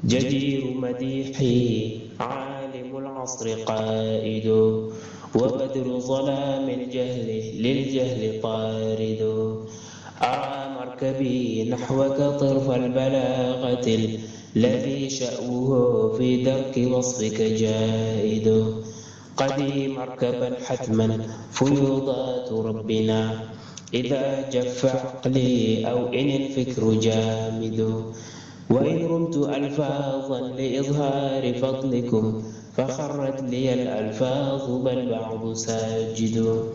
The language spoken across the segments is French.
جدير مديحي عالم العصر قائد وبدر ظلام الجهل للجهل طارد أرى مركبي نحوك طرف البلاغة الذي شأوه في درك وصفك جائد قدي مركبا حتما فيوضات ربنا إذا جف عقلي أو إن الفكر جامد وإن رمت ألفاظا لإظهار فضلكم فخرت لي الألفاظ بل بعض ساجد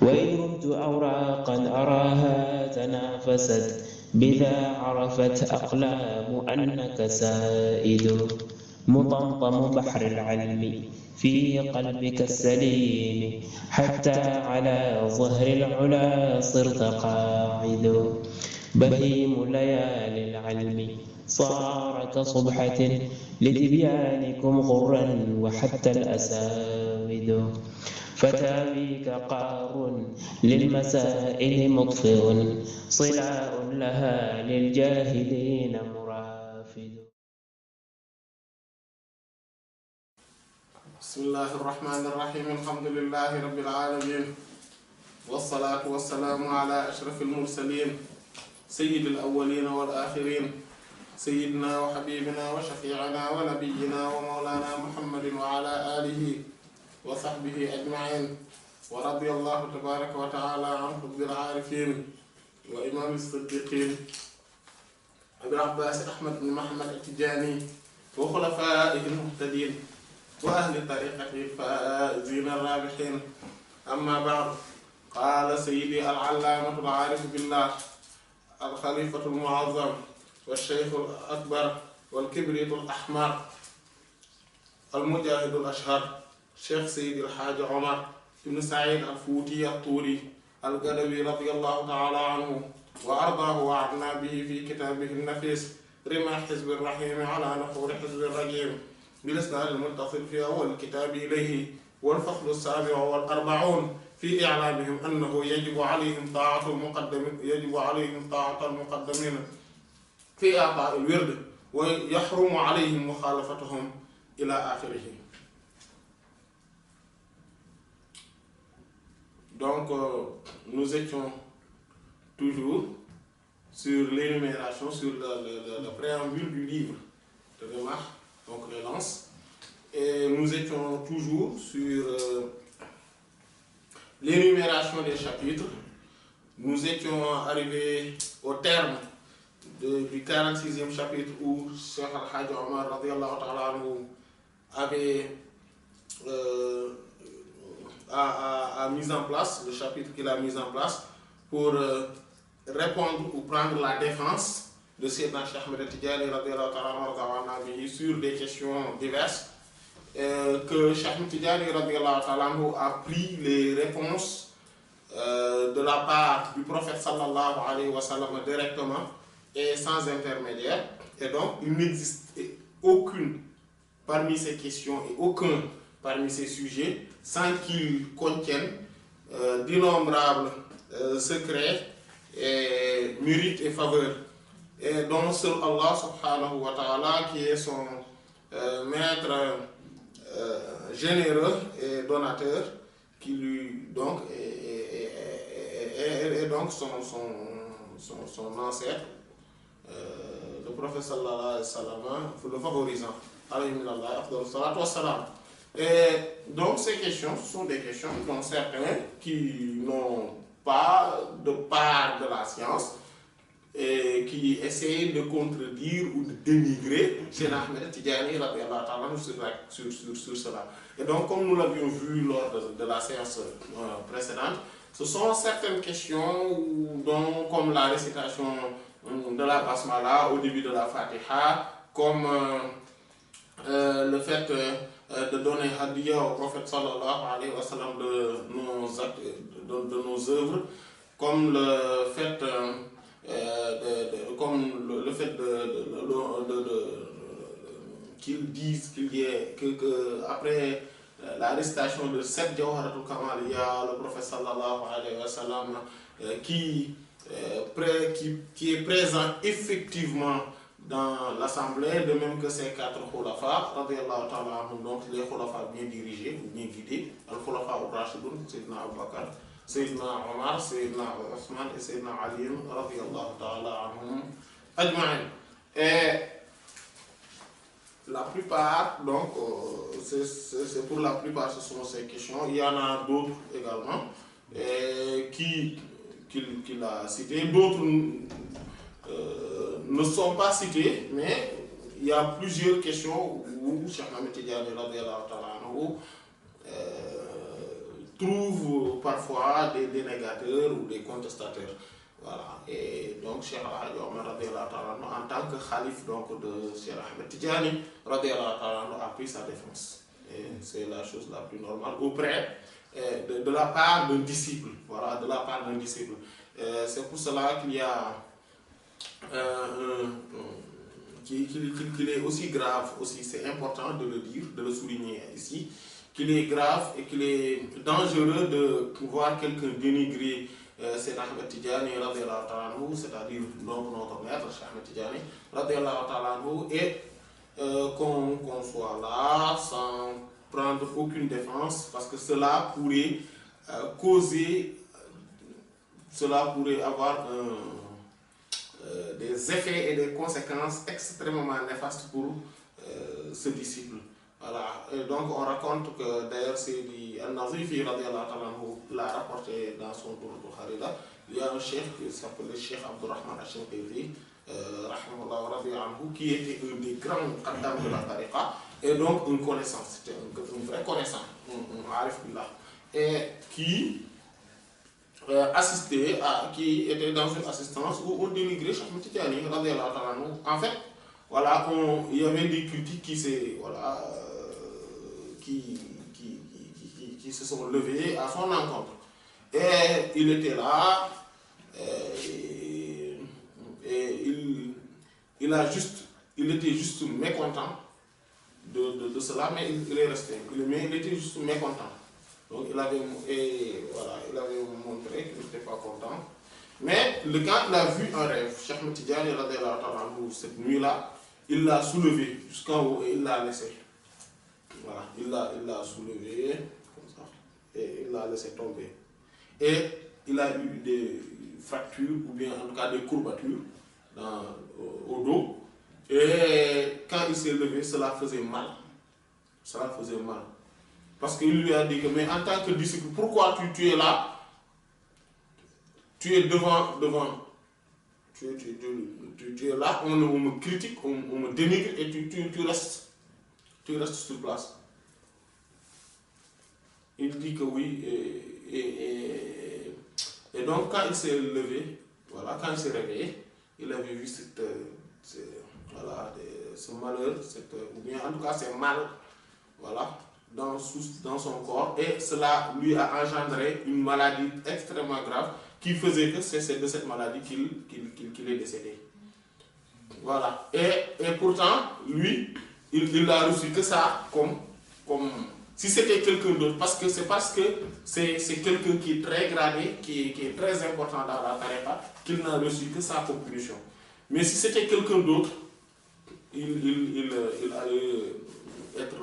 وإن رمت أوراقا أراها تنافست بذا عرفت أقلام أنك سائد مطمطم بحر العلم في قلبك السليم حتى على ظهر العلا صرت قاعد بهيم ليالي العلم صار كصبحة لتبيانكم غرا وحتى الأساود فتاويك قار للمسائل مطفئ صلاء لها للجاهلين مرافد. بسم الله الرحمن الرحيم الحمد لله رب العالمين والصلاة والسلام على أشرف المرسلين سيد الأولين والآخرين سيدنا وحبيبنا وشفيعنا ونبينا ومولانا محمد وعلى آله وصحبه أجمعين ورضي الله تبارك وتعالى عن حب العارفين وإمام الصديقين أبي العباس أحمد بن محمد التجاني وخلفائه المهتدين وأهل طريقته الفائزين الرابحين أما بعد قال سيدي العلامة العارف بالله الخليفة المعظم والشيخ الأكبر والكبريت الأحمر المجاهد الأشهر شيخ سيدي الحاج عمر بن سعيد الفوتي الطوري القدوي رضي الله تعالى عنه وأرضاه وعنا به في كتابه النفيس رمى حزب الرحيم على نحور حزب الرجيم بالإسناد المتصل في أول الكتاب إليه والفصل السابع والأربعون في إعلامهم أنه يجب عليهم طاعة المقدمين في إعطاء الورد ويحرم عليهم مخالفتهم إلى آخره. Donc, nous étions toujours sur l'énumération, sur le préambule du livre de remarques, donc les lances, et nous étions toujours sur l'énumération des chapitres. Nous étions arrivés au terme du 46e chapitre où Cheikh Al-Hajj Omar radiyallahu ta'ala anhu avait a mis en place, le chapitre qu'il a mis en place pour répondre ou prendre la défense de Sayyidina Cheikh Ahmed Tidjani radiyallahu ta'ala anhu sur des questions diverses, que Cheikh Ahmed Tidjani radiyallahu ta'ala anhu a pris les réponses de la part du prophète sallallahu alayhi wa sallam directement et sans intermédiaire, et donc il n'existe aucune parmi ces questions et aucun parmi ces sujets sans qu'ils contiennent d'innombrables secrets et mérites et faveurs, et dont seul Allah subhanahu wa ta'ala, qui est son maître généreux et donateur, qui lui donc est donc son ancêtre, le prophète sallallahu alayhi wa sallam, le favorisant, alayhi minallah afdal salatu wassalam. Et donc ces questions sont des questions dont certains qui n'ont pas de part de la science et qui essayent de contredire ou de dénigrer Cheikh Ahmed Tidjani radiyallahu ta'ala sur cela. Et donc, comme nous l'avions vu lors de la séance précédente, ce sont certaines questions dont, comme la récitation de la basmala au début de la Fatiha, comme le fait de donner hadiya au prophète sallallahu alayhi wa sallam de nos œuvres, comme le fait qu'ils disent qu'il y ait que après la récitation de 7 Jawharatul Kamal, il y a le prophète sallallahu alayhi wa sallam qui est présent effectivement dans l'assemblée, de même que ces 4 khulafa, radiyallahu ta'ala anhum, donc les khulafa bien dirigés ou bien guidés, al-khulafa ar-rashidun, Sayyidina Abu Bakr, Sayyidina Omar, Sayyidina Othman et Sayyidina Ali, radiyallahu ta'ala anhum, ajma'in. Et la plupart, donc, c'est pour la plupart, ce sont ces questions. Il y en a d'autres également qu'il a citées. D'autres ne sont pas citées, mais il y a plusieurs questions où Cheikh Ahmed Tidiane trouve parfois des dénégateurs ou des contestateurs. Voilà. Et donc Cheikh Omar en tant que khalife donc, de Cheikh Ahmed Tidiane a pris sa défense. Et c'est la chose la plus normale auprès de la part d'un disciple. Voilà, de la part d'un disciple. C'est pour cela qu'il y a qu'il est aussi grave, aussi c'est important de le dire, de le souligner ici, qu'il est grave et qu'il est dangereux de voir quelqu'un dénigrer Cheikh Ahmed Tidiane, c'est-à-dire notre maître, Cheikh Ahmed Tidiane, et qu'on soit là sans prendre aucune défense, parce que cela pourrait cela pourrait avoir des effets et des conséquences extrêmement néfastes pour ce disciple. Voilà. Et donc on raconte que d'ailleurs c'est Al-Nazifi l'a rapporté dans son Durr al-Kharida. Il y a un chef qui s'appelle le Cheikh Abdurrahman al-Shinqiti, qui était un des grands qadam de la tariqa, et donc une connaissance, c'était un vrai connaissant, un arif billah, et qui qui était dans une assistance où on dénigrait Cheikh Ahmed Tidiane. En fait, voilà, il y avait des critiques qui se sont levées à son encontre. Et il était là, et il était juste mécontent de cela, mais il est resté. Mais il était juste mécontent. Donc il avait montré qu'il n'était pas content. Mais quand il a vu un rêve, Cheikh Ahmed Tidiane, cette nuit-là, il l'a soulevé jusqu'en haut et il l'a laissé. Voilà, il l'a soulevé comme ça et il l'a laissé tomber. Et il a eu des fractures ou bien en tout cas des courbatures au dos. Et quand il s'est levé, cela faisait mal. Cela faisait mal. Parce qu'il lui a dit que, mais en tant que disciple, pourquoi tu es là? Tu es devant. Tu es là, on me critique, on me dénigre et tu restes. Tu restes sur place. Il dit que oui. Et donc, quand il s'est levé, voilà, quand il s'est réveillé, il avait vu ce malheur, ou bien en tout cas, c'est mal. Voilà. Dans son corps, et cela lui a engendré une maladie extrêmement grave qui faisait que c'est de cette maladie qu'il est décédé. Voilà. Et pourtant, lui, il n'a reçu que ça comme si c'était quelqu'un d'autre, parce que c'est quelqu'un qui est très gradé, qui est très important dans la tariqa, qu'il n'a reçu que ça comme punition. Mais si c'était quelqu'un d'autre, il allait être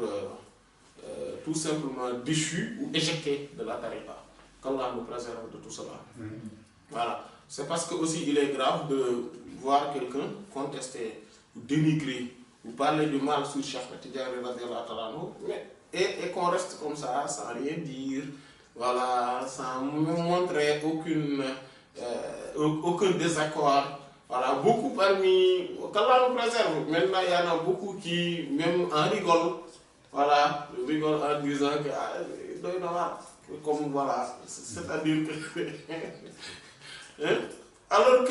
tout simplement déchu ou éjecté de la tariqa. Qu'Allah nous préserve de tout cela. Voilà. C'est parce que aussi il est grave de voir quelqu'un contester, ou dénigrer, ou parler du mal sur Cheikh Ahmed Tidiane et qu'on reste comme ça, sans rien dire, voilà, sans montrer aucun désaccord. Voilà, beaucoup parmi, qu'Allah nous préserve, maintenant il y en a beaucoup qui, même en rigolent, voilà, rigole en disant que, comme voilà, c'est-à-dire que, hein? alors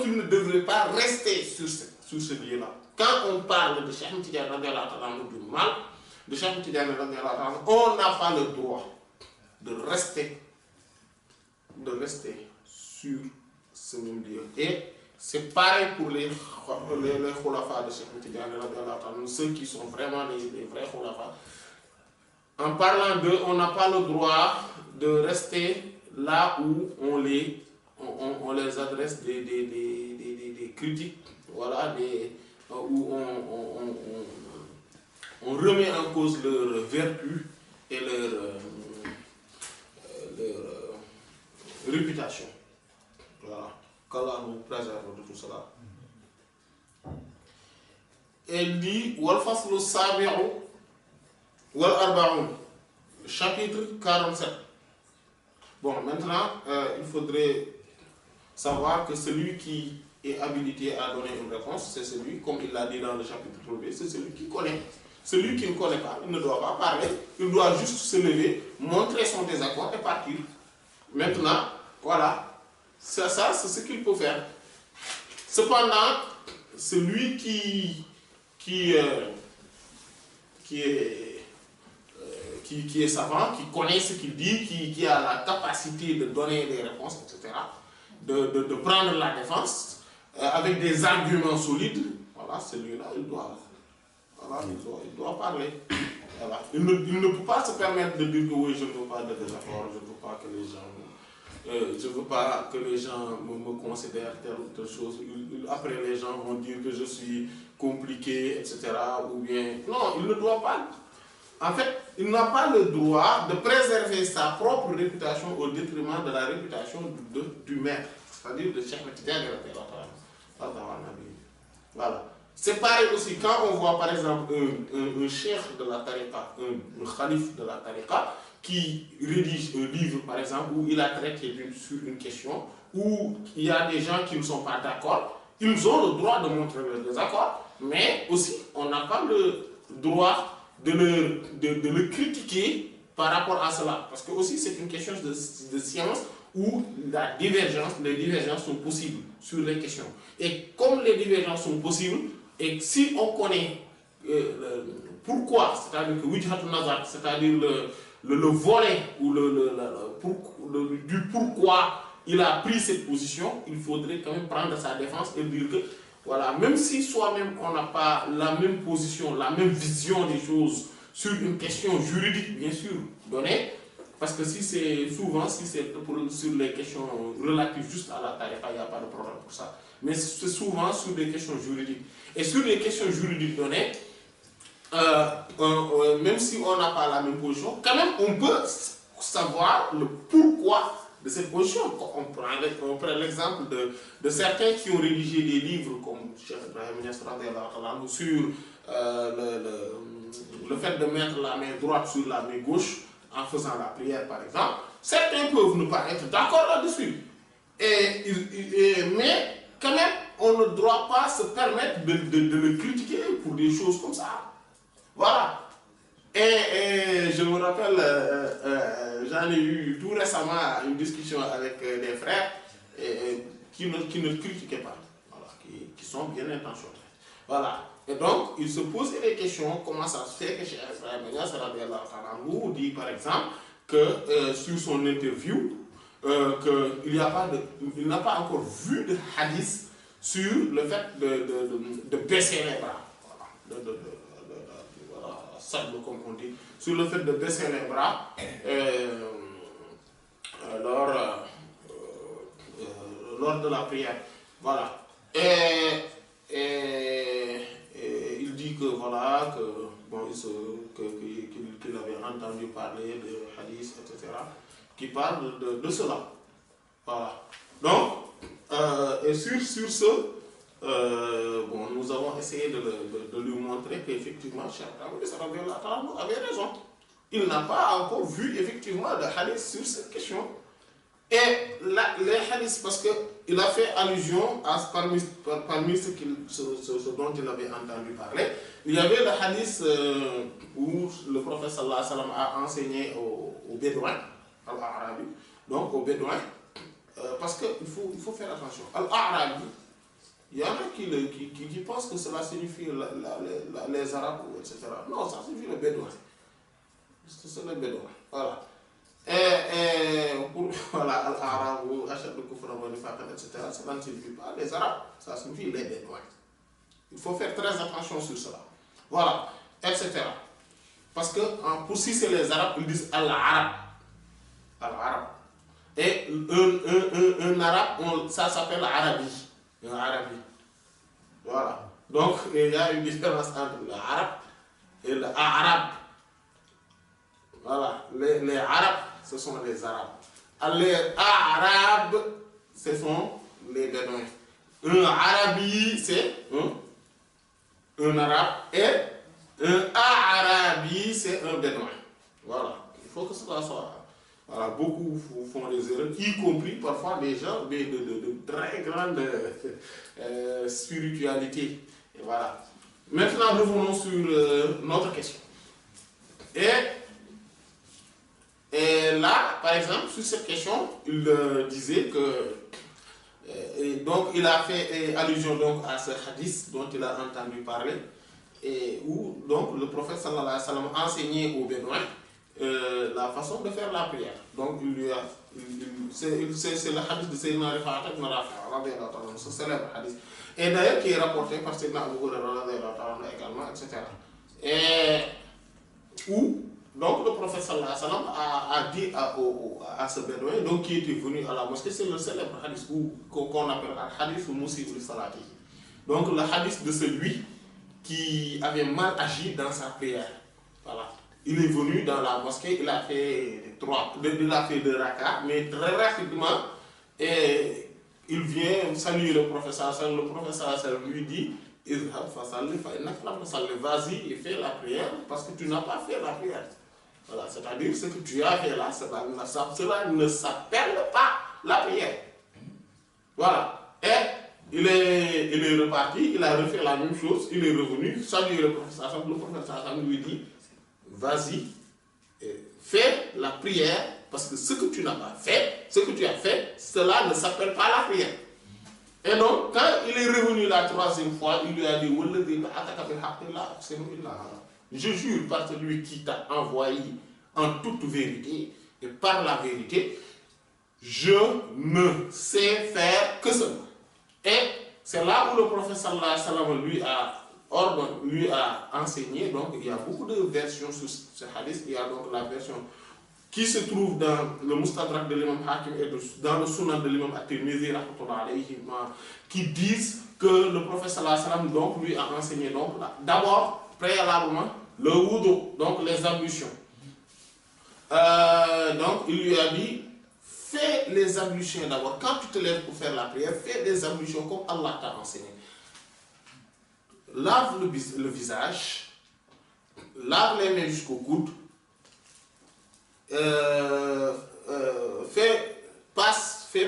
qu'il ne devrait pas rester sur ce lieu-là. Quand on parle de Cheikh Ahmed Tidiane du mal, de Cheikh Ahmed Tidiane, on n'a pas le droit de rester sur ce même lieu. Et c'est pareil pour les khulafas de Cheikh Ahmed Tidiane, ceux qui sont vraiment les vrais khulafas. En parlant d'eux, on n'a pas le droit de rester là où on les adresse des critiques, voilà, où on remet en cause leur vertu et leur réputation. Voilà. Qu'Allah nous préserve de tout cela. Elle dit Wal faslu sabi'u wal arba'un, chapitre 47. Bon, maintenant, il faudrait savoir que celui qui est habilité à donner une réponse, c'est celui, comme il l'a dit dans le chapitre 1, c'est celui qui connaît. Celui qui ne connaît pas, il ne doit pas parler, il doit juste se lever, montrer son désaccord et partir. Maintenant, voilà, ça c'est ce qu'il peut faire. Cependant, celui qui est savant, qui connaît ce qu'il dit, qui a la capacité de donner des réponses, etc., de prendre la défense avec des arguments solides, voilà, celui-là, il doit parler. Voilà. Il ne peut pas se permettre de dire que oui, je ne veux pas de désaccord, je ne veux pas que les gens me considèrent telle ou telle chose. Après, les gens vont dire que je suis compliqué, etc. Ou bien, non, il ne doit pas. En fait, il n'a pas le droit de préserver sa propre réputation au détriment de la réputation du maître, c'est-à-dire de Cheikh Tidiane. Voilà. C'est pareil aussi quand on voit par exemple un cheikh de la tariqa, un khalif de la tariqa, qui rédige un livre par exemple où il a traité sur une question, où il y a des gens qui ne sont pas d'accord, ils ont le droit de montrer leur désaccord, mais aussi on n'a pas le droit de le critiquer par rapport à cela. Parce que aussi c'est une question de science où les divergences sont possibles sur les questions. Et comme les divergences sont possibles, et si on connaît pourquoi, c'est-à-dire que Wijhatun Nazar, c'est-à-dire le volet ou du pourquoi il a pris cette position, il faudrait quand même prendre sa défense et dire que, voilà, même si soi-même on n'a pas la même position, la même vision des choses sur une question juridique, bien sûr, donnée, parce que si c'est sur les questions relatives juste à la tariqa, il n'y a pas de problème pour ça. Mais c'est souvent sur des questions juridiques. Et sur les questions juridiques données, même si on n'a pas la même position, quand même on peut savoir le pourquoi de cette position. On prend l'exemple de certains qui ont rédigé des livres comme Cheikh Ibrahim Niass sur le fait de mettre la main droite sur la main gauche en faisant la prière par exemple. Certains peuvent ne pas être d'accord là-dessus. Mais quand même, on ne doit pas se permettre de le critiquer pour des choses comme ça. Voilà. Et je me rappelle, j'en ai eu tout récemment une discussion avec des frères qui ne critiquaient pas, voilà, qui sont bien intentionnés. Voilà. Et donc, ils se posaient des questions, comment ça se fait que Cheikh Ibrahim dit par exemple que sur son interview, qu'il n'a pas encore vu de hadith sur le fait de baisser les bras. Voilà, sable comme on dit, sur le fait de baisser les bras lors de la prière. Voilà. Et il dit que voilà, qu'il avait entendu parler de hadith, etc., qui parle de cela. Voilà. Donc, et sur ce, nous avons essayé de lui montrer qu'effectivement, Cheikh Ibrahim avait raison. Il n'a pas encore vu effectivement de hadith sur cette question. Et les hadiths, parce qu'il a fait allusion à parmi ce dont il avait entendu parler, il y avait le hadith où le prophète sallallahu alayhi wa sallam a enseigné aux Bédouins, al-Arabi, donc aux Bédouins, parce qu'il faut faire attention. Al-Arabi, il y en a qui pensent que cela signifie les Arabes, etc. Non, ça signifie le Bédouin. C'est le Bédouin. Voilà. Voilà, Al-Arab ou Achad de Koufra, etc., ça ne signifie pas les Arabes, ça signifie les Bédouins. Il faut faire très attention sur cela. Voilà, etc. Parce que pour si c'est les Arabes, ils disent Al-Arab. Al-Arab. Et un Arabe, ça s'appelle Arabi. Un Arabi. Voilà. Donc, il y a une différence entre le arabe et le arabe. Voilà. Les arabes, ce sont les arabes. Les arabes, ce sont les bédouins. Un arabi, c'est un arabe. Et un arabi, c'est un bédouin. Voilà. Il faut que cela soit. Voilà. Beaucoup font des erreurs, y compris parfois des gens de très grande spiritualité. Et voilà. Maintenant, revenons sur notre question. Et là, par exemple, sur cette question, il disait que. Donc, il a fait allusion donc, à ce hadith dont il a entendu parler, où donc, le prophète sallallahu alayhi wa sallam enseignait aux Bédouins la façon de faire la prière. Donc, c'est le hadith de Sayyidina Rifa'at ibn Rafi', ce célèbre hadith. Et d'ailleurs, qui est rapporté par Sayyidina Abu Hurayra également, etc. Et où donc le prophète sallallahu alayhi wa sallam a dit à ce bédouin donc, qui était venu à la mosquée, c'est le célèbre hadith qu'on appelle le hadith ou Musi al-Salati. Donc le hadith de celui qui avait mal agi dans sa prière. Voilà. Il est venu dans la mosquée, il a fait deux rakas, mais très rapidement, et il vient saluer le prophète sallallahu alayhi wa sallam. Le prophète sallallahu alayhi wa sallam lui dit vas-y et fais la prière parce que tu n'as pas fait la prière. Voilà, c'est-à-dire ce que tu as fait là, cela ne s'appelle pas la prière. Voilà. Et il est reparti, il a refait la même chose, il est revenu, saluer le professeur, lui dit vas-y, fais la prière parce que ce que tu n'as pas fait, ce que tu as fait, cela ne s'appelle pas la prière. Et donc, quand il est revenu la troisième fois, il lui a dit je jure par celui qui t'a envoyé en toute vérité et par la vérité, je ne sais faire que cela. Et c'est là où le prophète sallallahu alayhi wa sallam lui a enseigné. Donc, il y a beaucoup de versions sur ce hadith. Il y a donc la version qui se trouve dans le Mustadrak de l'imam Hakim et dans le Sunan de l'imam At-Tirmidhi, qui disent que le prophète sallallahu alayhi wa sallam donc, lui a enseigné donc d'abord, préalablement, le wudu, donc les ablutions. Donc il lui a dit, fais les ablutions d'abord. Quand tu te lèves pour faire la prière, fais des ablutions comme Allah t'a enseigné. Lave le visage, lave les mains jusqu'au coude, fais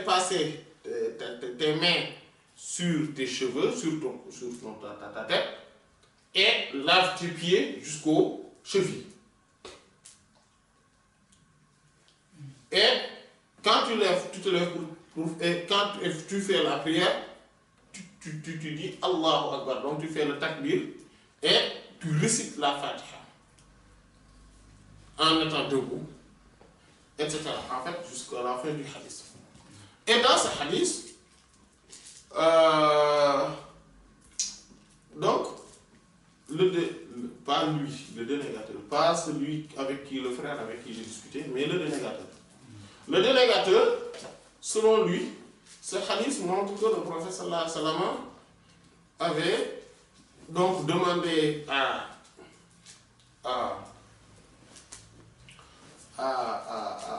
passer tes mains sur tes cheveux, sur ta tête, et lave tes pieds jusqu'aux chevilles. Et quand tu te lèves et quand tu fais la prière, tu dis Allahu Akbar, donc tu fais le takbir et tu récites la Fatiha en étant debout, etc. En fait, jusqu'à la fin du hadith. Et dans ce hadith, donc, pas lui, le dénégateur, pas celui avec qui, le frère avec qui j'ai discuté, mais le dénégateur. Le dénégateur, selon lui, ce hadith montre que le prophète sallallahu alayhi wa sallam avait donc demandé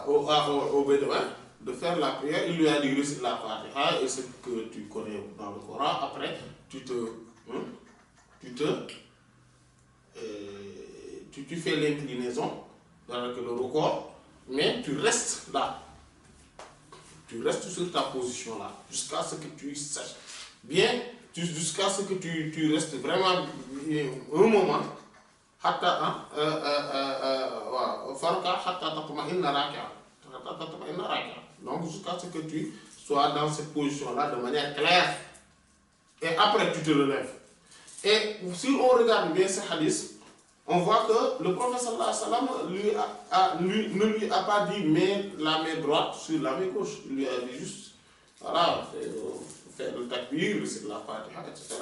au Bédouin de faire la prière. Il lui a dit récite la Fatiha et ce que tu connais dans le Coran. Après, tu fais l'inclinaison avec le record, mais tu restes là. Tu restes sur ta position là, jusqu'à ce que tu saches bien, jusqu'à ce que tu restes vraiment un moment. Donc jusqu'à ce que tu sois dans cette position là de manière claire. Et après tu te relèves. Et si on regarde bien ce hadith, on voit que le prophète sallallahu alayhi wa sallam ne lui a pas dit mets la main droite sur la main gauche. Il lui a dit juste, voilà, faire le takbir, c'est la Fatiha, etc.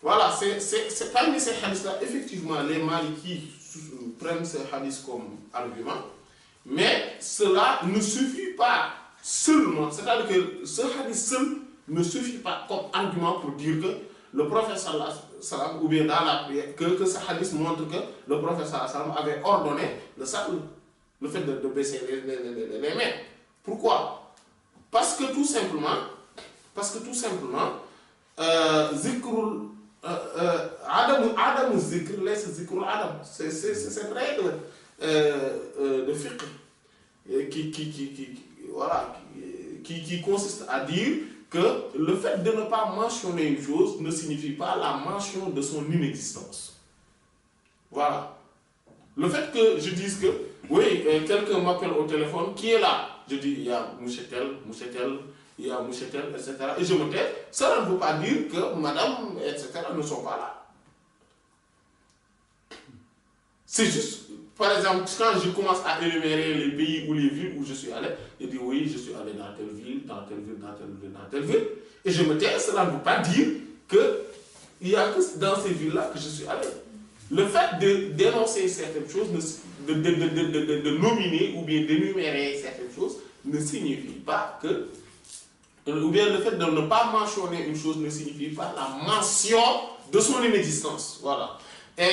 Voilà, c'est parmi ces hadiths-là, effectivement, les Malikis prennent ces hadiths comme argument, mais cela ne suffit pas seulement, c'est-à-dire que ce hadith seul ne suffit pas comme argument pour dire que le prophète sallallahu alayhi wa sallam, ou bien dans la prière, que ce hadith montre que le prophète sallallahu alayhi wa sallam avait ordonné le fait de baisser les mains. Pourquoi? Parce que tout simplement, zikrul adamu zikr laysa zikrul adam. C'est cette règle de fiqh qui consiste à dire que le fait de ne pas mentionner une chose ne signifie pas la mention de son inexistence. Voilà. Le fait que je dise que, oui, quelqu'un m'appelle au téléphone, qui est là? Je dis, il y a Mouchetel, il y a Mouchetel, etc. Et je me tais. Ça ne veut pas dire que madame, etc. ne sont pas là. C'est juste, par exemple, quand je commence à énumérer les pays ou les villes où je suis allé, je dis oui, je suis allé dans telle ville, dans telle ville, dans telle ville, dans telle ville. Et je me tais, cela ne veut pas dire qu'il n'y a que dans ces villes-là que je suis allé. Le fait de dénoncer certaines choses, de nominer ou bien d'énumérer certaines choses, ne signifie pas que, ou bien le fait de ne pas mentionner une chose ne signifie pas la mention de son inexistence. Voilà. Et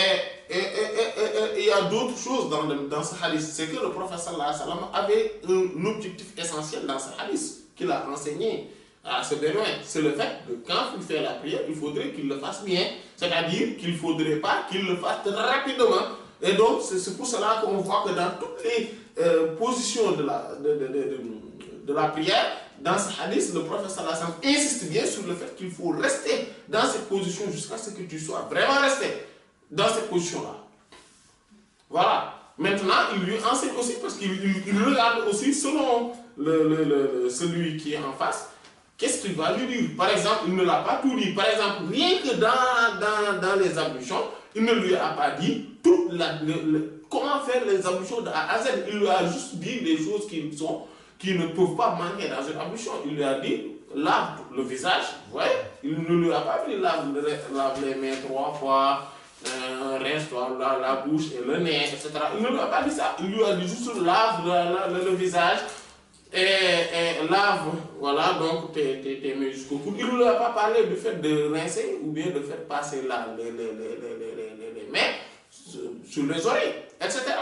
il y a d'autres choses dans ce hadith. C'est que le prophète sallallahu alayhi wa sallam avait un objectif essentiel dans ce hadith qu'il a enseigné à ce bédouin. C'est le fait que quand il fait la prière, il faudrait qu'il le fasse bien. C'est-à-dire qu'il ne faudrait pas qu'il le fasse rapidement. Et donc, c'est pour cela qu'on voit que dans toutes les positions de la prière, dans ce hadith, le prophète sallallahu alayhi wa sallam insiste bien sur le fait qu'il faut rester dans cette position jusqu'à ce que tu sois vraiment resté dans cette position-là. Voilà. Maintenant, il lui enseigne aussi parce qu'il regarde aussi selon celui qui est en face, qu'est-ce qu'il va lui dire. Par exemple, il ne l'a pas tout dit. Par exemple, rien que dans les ablutions, il ne lui a pas dit comment faire les ablutions de A à Z. Il lui a juste dit des choses qui ne peuvent pas manquer dans une ablution. Il lui a dit, lave le visage. Ouais. Il ne lui a pas dit, lave les mains 3 fois. Reste la bouche et le nez, etc. Il ne lui a pas dit ça. Il lui a dit juste lave le visage et lave, voilà, donc tes mains jusqu'au coude. Il ne lui a pas parlé du fait de rincer ou bien de faire passer les mains sur les oreilles, etc.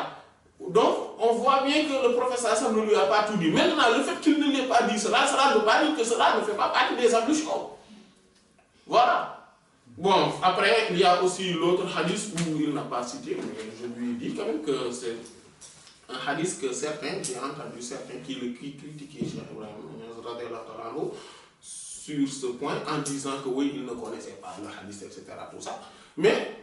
Donc, on voit bien que le professeur Hassan ne lui a pas tout dit. Maintenant, le fait qu'il ne lui ait pas dit cela ne veut pas dire que cela ne fait pas partie des ablutions. Voilà. Bon, après, il y a aussi l'autre hadith où il n'a pas cité, mais je lui dis quand même que c'est un hadith que certains, j'ai entendu certains qui critiquaient Cheikh Ibrahim sur ce point en disant que oui, ils ne connaissaient pas le hadith, etc. Tout ça. Mais,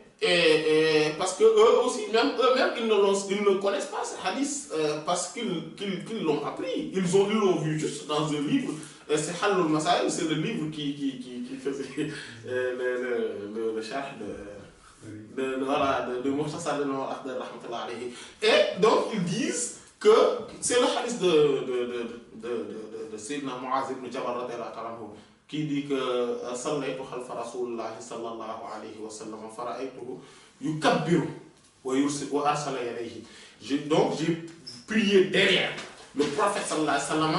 parce que eux-mêmes, ils ne connaissent pas ce hadith parce qu'ils l'ont appris. Ils l'ont vu juste dans un livre. C'est Halul Masail, c'est le livre qui faisait le charh de Mukhtasar de Rahmatullah alayhi. Et donc ils disent que c'est le hadith de Sayyidina Mu'adh ibn Jabal radiyallahu anhu qui dit que sallaytu khalfa Rasulullah sallallahu alayhi wa sallam fara'aytuhu yukabbiru wa arsala yadayhi. Donc j'ai prié derrière le prophète sallallahu alayhi wa sallam.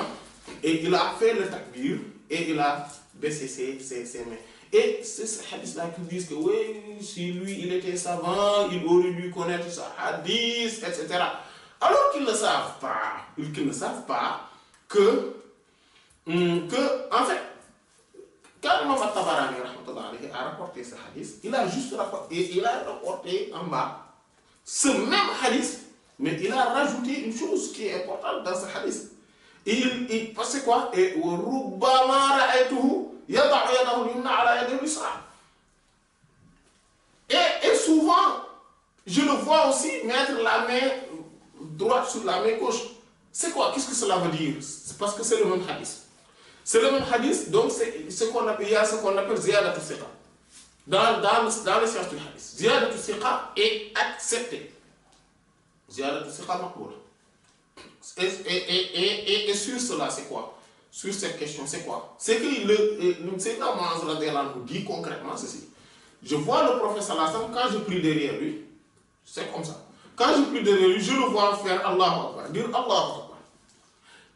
Et il a fait le takbir et il a baissé ses mains. Et c'est ce hadith-là qui disent que oui, si lui il était savant, il aurait dû connaître ce hadith, etc. Alors qu'ils ne savent pas que en fait, quand Imam At-Tabarani a rapporté ce hadith, il a juste rapporté en bas ce même hadith, mais il a rajouté une chose qui est importante dans ce hadith. Et parce que quoi? Et souvent, je le vois aussi mettre la main droite sur la main gauche. C'est quoi? Qu'est-ce que cela veut dire? C'est parce que c'est le même hadith. C'est le même hadith, donc c'est ce qu'on appelle ziyadatu thiqa. Dans les sciences du hadith. Ziyadatu thiqa est accepté. Ziyadatu thiqa maqboula. Et sur cela, c'est quoi? Sur cette question, c'est quoi? C'est que le Sayyidina Mu'adh radiyallahu anhu dit concrètement ceci. Je vois le prophète sallallahu alayhi wa sallam, quand je prie derrière lui, c'est comme ça. Quand je prie derrière lui, je le vois faire Allahu Akbar, dire Allahu Akbar.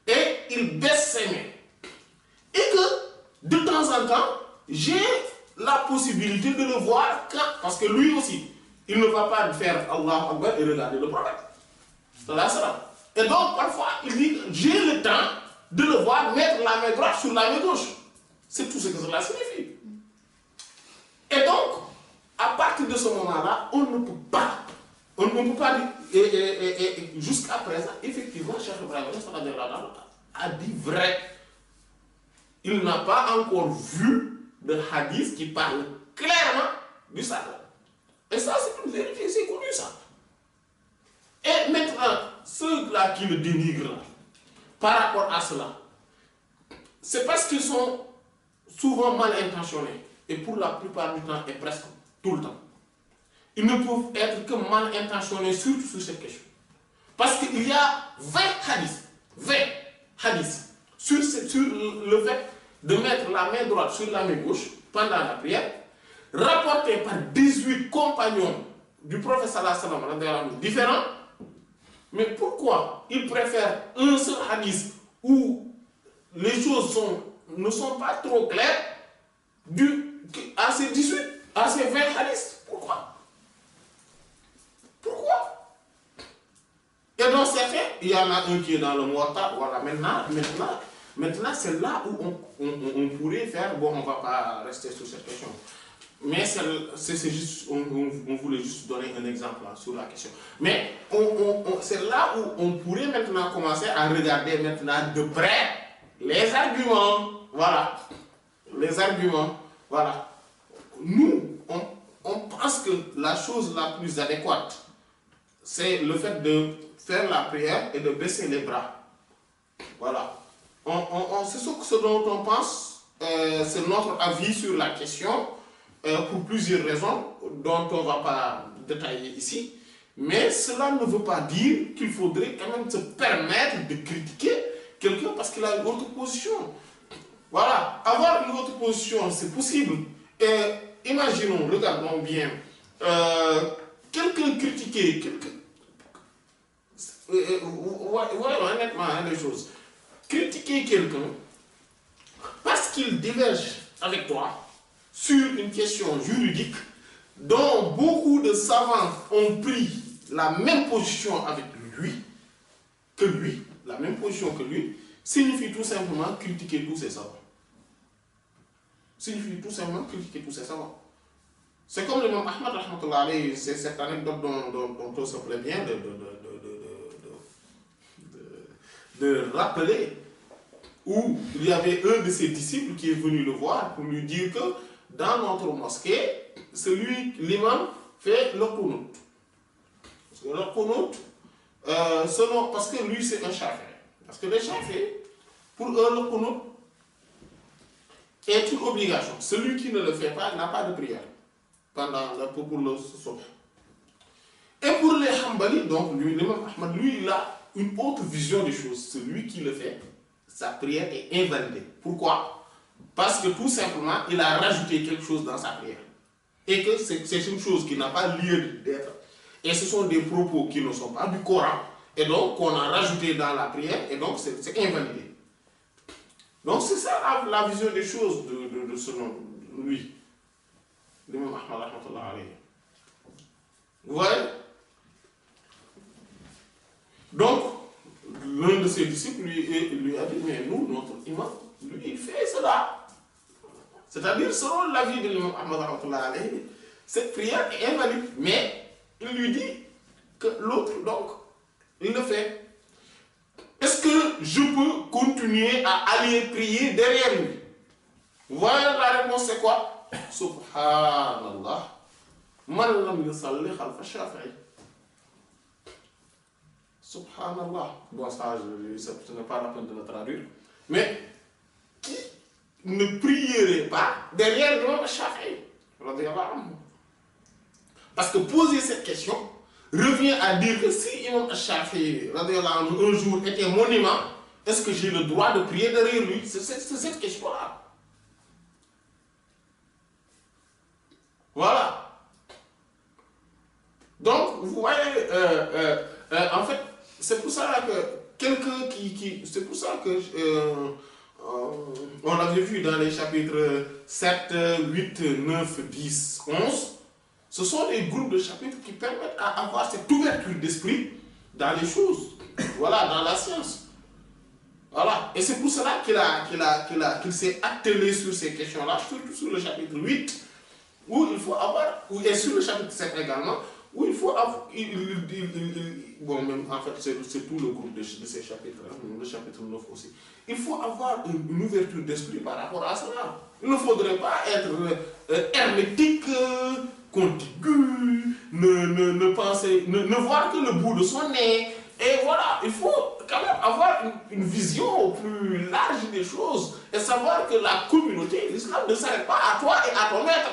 Et il baisse ses mains. Et que, de temps en temps, j'ai la possibilité de le voir quand, parce que lui aussi, il ne va pas faire Allah Akbar et regarder le prophète. Et donc, parfois, il dit, j'ai le temps de le voir mettre la main droite sur la main gauche. C'est tout ce que cela signifie. Et donc, à partir de ce moment-là, on ne peut pas dire, et jusqu'à présent, effectivement, Cheikh Ibrahim a dit vrai. Il n'a pas encore vu de hadith qui parle clairement du Satan. Et ça, c'est une vérité, c'est connu ça. Et maintenant, ceux-là qui le dénigrent par rapport à cela, c'est parce qu'ils sont souvent mal intentionnés. Et pour la plupart du temps, et presque tout le temps. Ils ne peuvent être que mal intentionnés surtout sur cette question. Parce qu'il y a 20 hadiths sur le fait de mettre la main droite sur la main gauche pendant la prière, rapportés par 18 compagnons du prophète sallallahu alayhi wa sallam différents. Mais pourquoi ils préfèrent un seul hadith où les choses ne sont pas trop claires à ces 18, à ces 20 hadiths? Pourquoi? Et dans certains, il y en a un qui est dans le Muwatta. Voilà, maintenant c'est là où on pourrait faire. Bon, on ne va pas rester sur cette question. Mais c'est juste, on voulait juste donner un exemple là, sur la question. Mais c'est là où on pourrait maintenant commencer à regarder maintenant de près les arguments. Voilà. Les arguments. Voilà. Nous, on pense que la chose la plus adéquate, c'est le fait de faire la prière et de baisser les bras. Voilà. C'est ce dont on pense, c'est notre avis sur la question, pour plusieurs raisons dont on ne va pas détailler ici. Mais cela ne veut pas dire qu'il faudrait quand même se permettre de critiquer quelqu'un parce qu'il a une autre position. Voilà. Avoir une autre position, c'est possible. Et imaginons, regardons bien, quelqu'un critiquer, voyons honnêtement les choses. Critiquer quelqu'un parce qu'il diverge avec toi sur une question juridique dont beaucoup de savants ont pris la même position avec lui, la même position que lui, signifie tout simplement critiquer tous ces savants. Signifie tout simplement critiquer tous ces savants. C'est comme le même Ahmad rahmatullah alayhi, c'est cette anecdote dont on se plaît bien de rappeler, où il y avait un de ses disciples qui est venu le voir pour lui dire que dans notre mosquée, l'imam fait le qunut. Parce que le qunut, parce que lui c'est un Shafi'i. Parce que les Shafi'i, pour eux le qunut est une obligation. Celui qui ne le fait pas n'a pas de prière pour le subh. Et pour les Hanbali, donc l'imam Ahmad, lui il a une autre vision des choses. Celui qui le fait, sa prière est invalidée. Pourquoi? Parce que tout simplement, il a rajouté quelque chose dans sa prière. Et que c'est une chose qui n'a pas lieu d'être. Et ce sont des propos qui ne sont pas du Coran. Et donc, qu'on a rajouté dans la prière, et donc c'est invalidé. Donc, c'est ça la vision des choses de selon lui. L'imam Ahmad rahmatullah alayhi. Vous voyez? Donc, l'un de ses disciples lui a dit, mais nous, notre imam, lui, il fait cela. C'est-à-dire, selon l'avis de l'imam Ahmad rahmatullah alayhi, cette prière est invalide. Mais il lui dit que l'autre, donc, il le fait. Est-ce que je peux continuer à aller prier derrière lui? Vous voyez, la réponse c'est quoi? Subhanallah. Man lam yusalli khalfa Shafi'i. Subhanallah. Bon, ça, ce n'est pas la peine de le traduire. Mais qui ne prierait pas derrière l'imam Shafi'i? Parce que poser cette question revient à dire que si Imam Shafi'i un jour était mon imam, est-ce que j'ai le droit de prier derrière lui? C'est cette question-là. Voilà. Donc, vous voyez, en fait, c'est pour ça que quelqu'un c'est pour ça que on l'avait vu dans les chapitres 7, 8, 9, 10, 11. Ce sont des groupes de chapitres qui permettent à avoir cette ouverture d'esprit dans les choses, voilà, dans la science. Voilà. Et c'est pour cela qu'il s'est attelé sur ces questions-là, surtout sur le chapitre 8, où il faut avoir, et sur le chapitre 7 également, où il faut avoir, bon, même en fait, c'est tout le groupe de ces chapitres-là, le chapitre 9 aussi. Il faut avoir une ouverture d'esprit par rapport à cela. Il ne faudrait pas être hermétique, contigu, ne penser, ne voir que le bout de son nez. Et voilà, il faut quand même avoir une vision plus large des choses et savoir que la communauté, l'islam ne s'arrête pas à toi et à ton maître.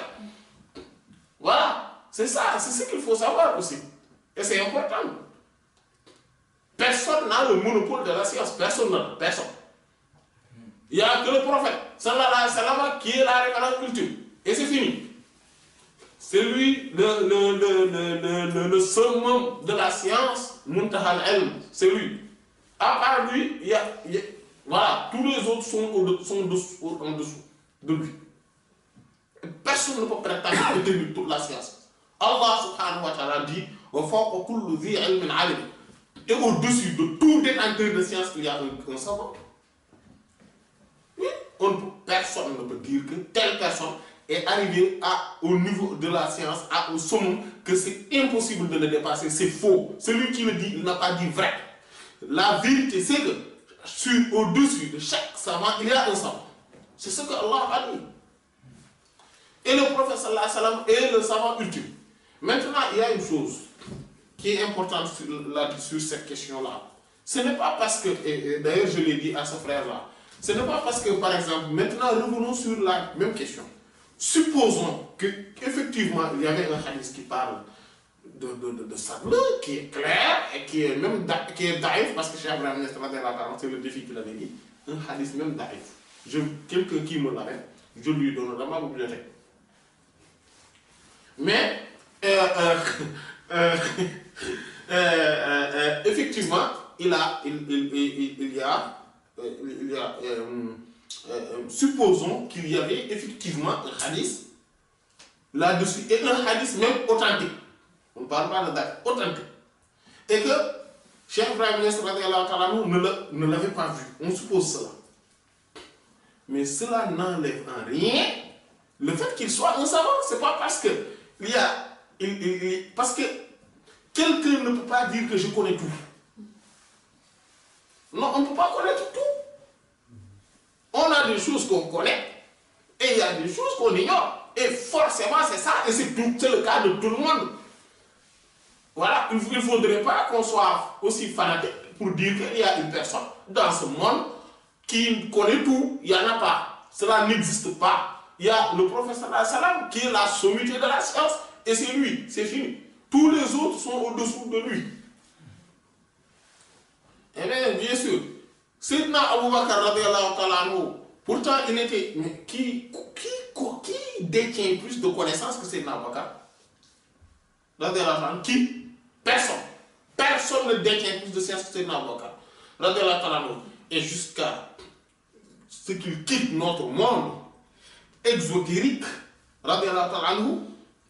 Voilà. C'est ça, c'est ce qu'il faut savoir aussi. Et c'est important. Personne n'a le monopole de la science. Personne n'a. Personne. Il n'y a que le prophète, sallallahu alayhi wa sallam, qui est la référence ultime. Et c'est fini. C'est lui le summum de la science, Muntahal al-Ilm. C'est lui. À part lui, voilà, tous les autres sont en dessous de lui. Et personne ne peut prétendre détenir toute la science. Allah subhanahu wa ta'ala dit et au-dessus de tout détenteur de science, il y a un savant. Oui, personne ne peut dire que telle personne est arrivée au niveau de la science, au sommet, que c'est impossible de le dépasser. C'est faux. Celui qui le dit, il n'a pas dit vrai. La vérité, c'est que au-dessus de chaque savant, il y a un savant. C'est ce que Allah a dit. Et le prophète sallallahu alayhi wa sallam est le savant ultime. Maintenant, il y a une chose qui est importante sur cette question-là. Ce n'est pas parce que, et d'ailleurs je l'ai dit à ce frère-là, ce n'est pas parce que, par exemple, maintenant revenons sur la même question. Supposons qu'effectivement il y avait un hadith qui parle de sable, qui est clair et qui est même daïf, parce que Cheikh Ibrahim c'est le défi qu'il avait dit, un hadith même daïf. Quelqu'un qui me l'avait, je lui donne dans ma bibliothèque. Mais effectivement, supposons qu'il y avait effectivement un hadith là-dessus, et un hadith même authentique. On ne parle pas de date, authentique. Et que Cheikh Ibrahim ne l'avait pas vu. On suppose cela. Mais cela n'enlève en rien le fait qu'il soit un savant. C'est pas parce que parce que quelqu'un ne peut pas dire que je connais tout. Non, on ne peut pas connaître tout. On a des choses qu'on connaît et il y a des choses qu'on ignore. Et forcément, c'est ça, et c'est le cas de tout le monde. Voilà, il ne faudrait pas qu'on soit aussi fanatique pour dire qu'il y a une personne dans ce monde qui connaît tout. Il n'y en a pas. Cela n'existe pas. Il y a le professeur sallallahu alayhi wa sallam qui est la sommité de la science, et c'est lui, c'est fini. Tous les autres sont au-dessous de lui. Eh bien sûr, Sayyidina Abu Bakr radiyallahu ta'ala anhu, pourtant il était. Mais qui détient plus de connaissances que Sayyidina Abu Bakr radiyallahu ta'ala? Qui? Personne. Personne ne détient plus de science que Sayyidina Abu Bakr radiyallahu ta'ala anhu. Et jusqu'à ce qu'il quitte notre monde exotérique, radiyallahu ta'ala anhu,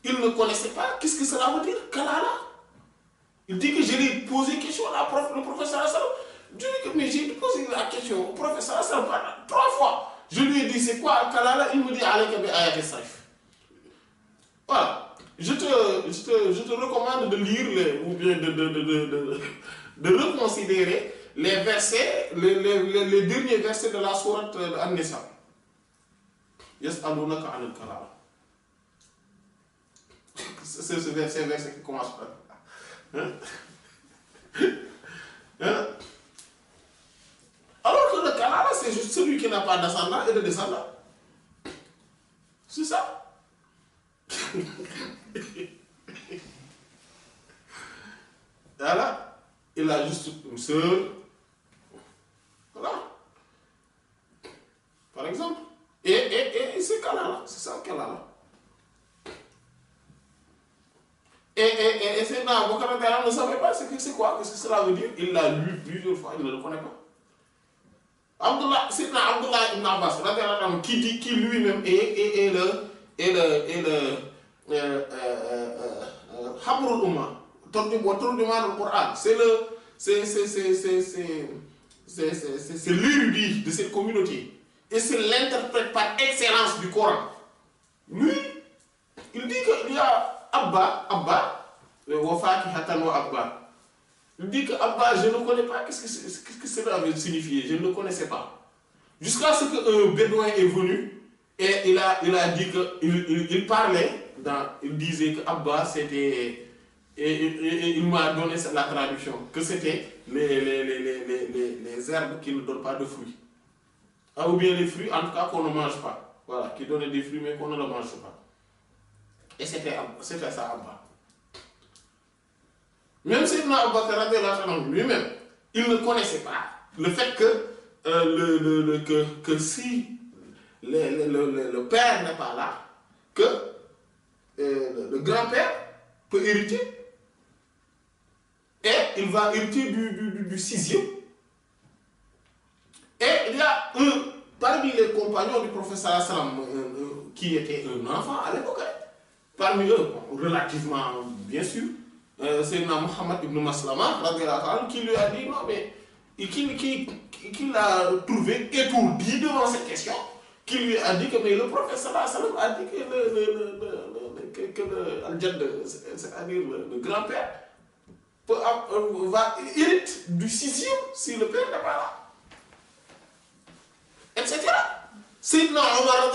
il ne connaissait pas. Qu'est-ce que cela veut dire, Kalala? Il dit que j'ai posé question à le professeur Hassan. Je lui ai dit, mais j'ai posé la question au professeur Hassan 3 fois. Je lui ai dit, c'est quoi Kalala? Il me dit, Alayka bi ayati saif. Voilà. Je te recommande de lire ou bien de reconsidérer les versets, les derniers versets de la sourate An-Nisa. Yas'alunaka 'anil kalala. C'est ce verset qui commence par. Hein? Alors que le kalala, c'est juste celui qui n'a pas d'ascendant et de descendant. C'est ça. Voilà. Il a juste une seule. Voilà. Par exemple. Et c'est kalala. C'est ça, kalala. Et c'est là, mon caractère ne savait pas c'est quoi, qu'est-ce que cela veut dire. Il l'a lu plusieurs fois, il ne le connaît pas. C'est Abdullah ibn Abbas, qui lui-même est le Habrul Ummah, Turjuman al-Qur'an. C'est l'érudit de cette communauté. Et c'est l'interprète par excellence du Coran. Lui, il dit qu'il y a Abba, Wafaki Hatano Abba. Il dit que Abba, je ne connais pas, qu'est-ce que cela veut signifier, je ne le connaissais pas. Jusqu'à ce qu'un bédouin est venu et il a dit qu'il parlait, il disait que Abba c'était, et il m'a donné la traduction, que c'était les herbes qui ne donnent pas de fruits. Ou bien les fruits, en tout cas qu'on ne mange pas. Voilà, qui donnaient des fruits mais qu'on ne le mange pas. Et c'était ça Abba. Même si Ibn Abbas lui-même, il ne connaissait pas le fait que si le père n'est pas là, que le grand-père peut hériter. Et il va hériter du sixième. Et il y a parmi les compagnons du professeur Sallam qui était un enfant à l'époque. Parmi eux, relativement bien sûr, c'est Muhammad ibn Maslama qui lui a dit non mais qui l'a trouvé étourdi devant cette question, qui lui a dit que mais le professeur Sallam a dit que Al-Jadd, c'est-à-dire le grand-père, va hériter du sixième si le père n'est pas là. Etc. Sayyidina Omar,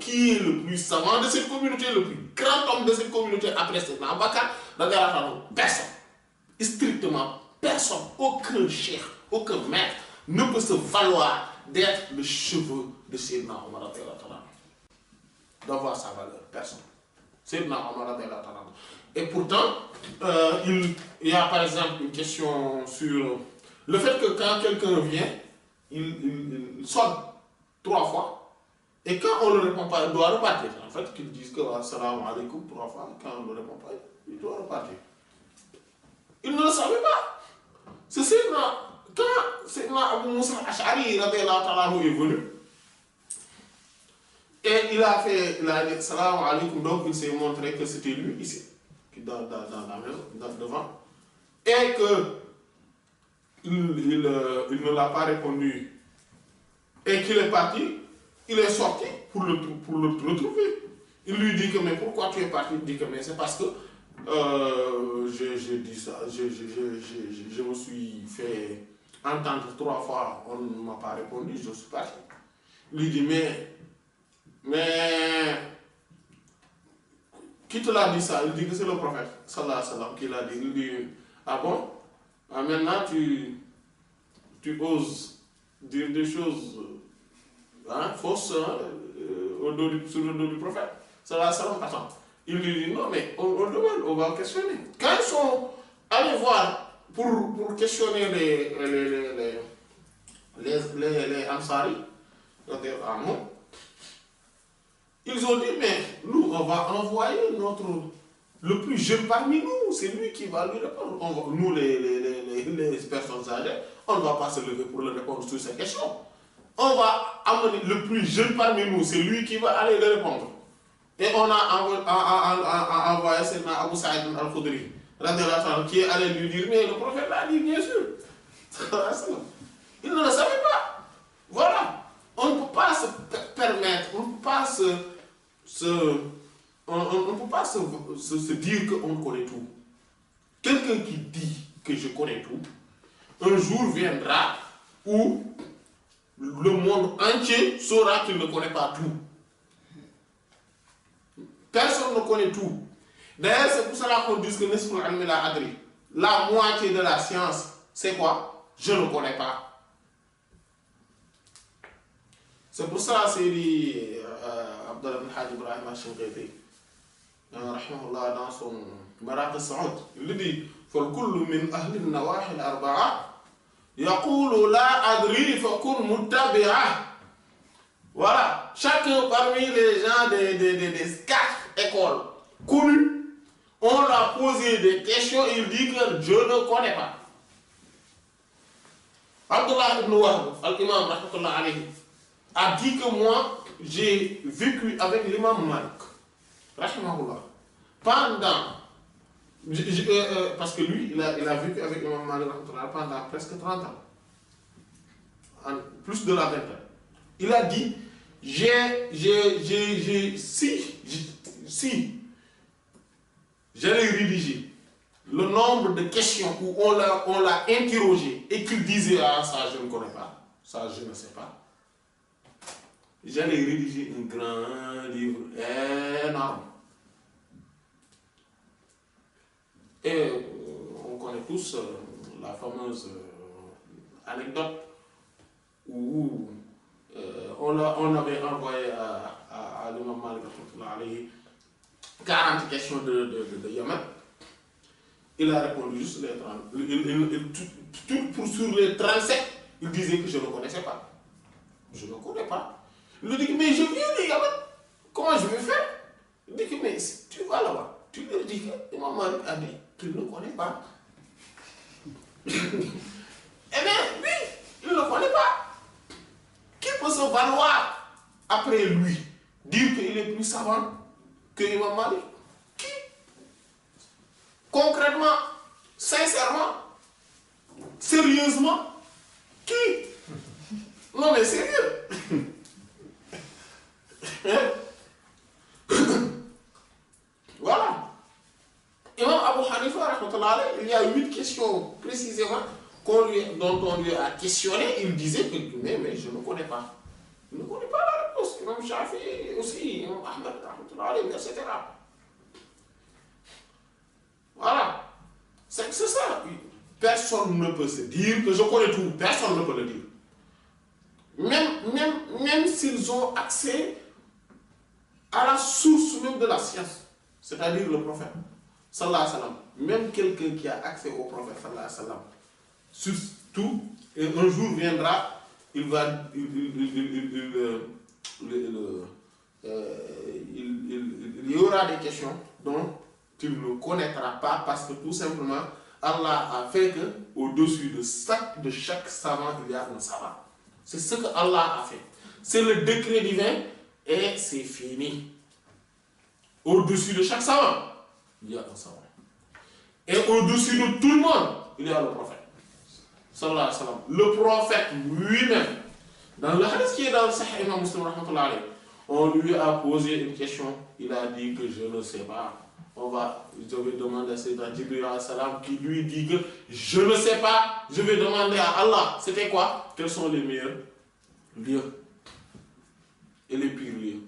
qui est le plus savant de cette communauté, le plus grand homme de cette communauté après Sayyidina Abubakar, personne, strictement personne, aucun cheikh, aucun maître ne peut se valoir d'être le cheveu de Sayyidina Omar, d'avoir sa valeur, personne. Sayyidina Omar. Et pourtant, il y a par exemple une question sur le fait que quand quelqu'un vient, il sonne 3 fois, et quand on ne le répond pas, il doit repartir. En fait, qu'ils disent que Assalamu alaikum 3 fois, quand on ne le répond pas, il doit repartir. Il ne le savait pas. C'est quand Abu Musa al-Ash'ari est venu, et il a dit Assalamu alaikum, donc il s'est montré que c'était lui ici, dans la maison, devant, et que il ne l'a pas répondu et qu'il est parti, il est sorti pour le retrouver. Il lui dit que mais pourquoi tu es parti? Il dit que mais c'est parce que j'ai dit ça, je me suis fait entendre 3 fois, on ne m'a pas répondu, je suis parti. Il lui dit mais qui te l'a dit ça? Il dit que c'est le prophète sallallahu alayhi wa sallam qui l'a dit. Il dit ah bon? Maintenant, tu oses dire des choses fausses sur le dos du prophète. Ça va, attends. Il lui dit non, mais on demande, on va questionner. Quand ils sont allés voir pour questionner les Ansari, ils ont dit mais nous, on va envoyer le plus jeune parmi nous, c'est lui qui va lui répondre. Nous, les personnes âgées, on ne va pas se lever pour le répondre sur ces questions. On va amener le plus jeune parmi nous, c'est lui qui va aller le répondre. Et on a envoyé Sayyidina Abu Sa'id al-Khudri, qui est allé lui dire, mais le prophète l'a dit, bien sûr. Il ne le savait pas. Voilà. On ne peut pas se permettre, on ne peut pas on ne peut pas se dire qu'on connaît tout. Quelqu'un qui dit que je connais tout, un jour viendra où le monde entier saura qu'il ne connaît pas tout. Personne ne connaît tout. D'ailleurs, c'est pour cela qu'on dit que Nesful Almila Adri, la moitié de la science, c'est quoi? Je ne connais pas. C'est pour ça, c'est dit Abdullah ibn Hajj Ibrahim al-Shinqiti, dans son Marat al-Saoud, il dit فَالْكُلُّ مِنْ أَهْلِ النَّوَاحِ الْأَرْبَعَةِ يَقُولُ لَا أَدْرِي فَكُنْ مُتَّبِعًا. Voilà, chacun parmi les gens des 4 écoles connues, on l'a posé des questions, il dit que je ne connais pas. Abdullah ibn Wahb, al-Imam rahmatullah alayhi, a dit que moi, j'ai vécu avec l'imam Malik, rahimahullah, pendant, parce que lui, il a vécu avec l'imam Malik rahmatullah pendant presque 30 ans, en plus de la vingtaine. Il a dit, si j'allais rédiger le nombre de questions où on l'a interrogé et qu'il disait ah ça je ne connais pas, ça je ne sais pas, j'allais rédiger un grand livre énorme. Et on connaît tous la fameuse anecdote où on avait envoyé à l'imam Malik 40 questions de Yémen. Il a répondu juste les 30. Tout pour sur les 37, il disait que je ne connaissais pas. Je ne connais pas. Il lui dit mais je viens de Yémen. Comment je vais faire? Il dit que mais si tu vas là-bas, tu leur dis que l'imam Malik a dit qu'il ne connaît pas. Eh bien, lui, il ne connaît pas. Qui peut se valoir après lui, dire qu'il est plus savant que l'imam Malik? Qui? Concrètement, sincèrement, sérieusement, qui? Non mais sérieux. Voilà. Imam Abu Hanifa, il y a 8 questions précisément dont on lui a questionné. Il disait que mais je ne connais pas. Je ne connais pas la réponse. Imam Shafi aussi, Imam Ahmed, etc. Voilà. C'est ça. Personne ne peut se dire que je connais tout. Personne ne peut le dire. Même s'ils ont accès à la source même de la science, c'est-à-dire le prophète, sallallahu alayhi wa sallam. Même quelqu'un qui a accès au prophète, sallallahu alayhi wa sallam, surtout, et un jour viendra, il y aura des questions dont tu ne connaîtras pas parce que tout simplement, Allah a fait que au-dessus de chaque savant, il y a un savant. C'est ce que Allah a fait. C'est le décret divin et c'est fini. Au-dessus de chaque savant, il y a un savant. Et au-dessus de tout le monde, il y a le prophète. Sallallahu alayhi wa sallam. Le prophète lui-même, dans le hadith qui est dans le Sahih Imam Muslim, on lui a posé une question, il a dit que je ne sais pas. Je vais demander à Sayyidina Jibril salam qui lui dit que je ne sais pas, je vais demander à Allah. C'était quoi? Quels sont les meilleurs lieux et les pires lieux?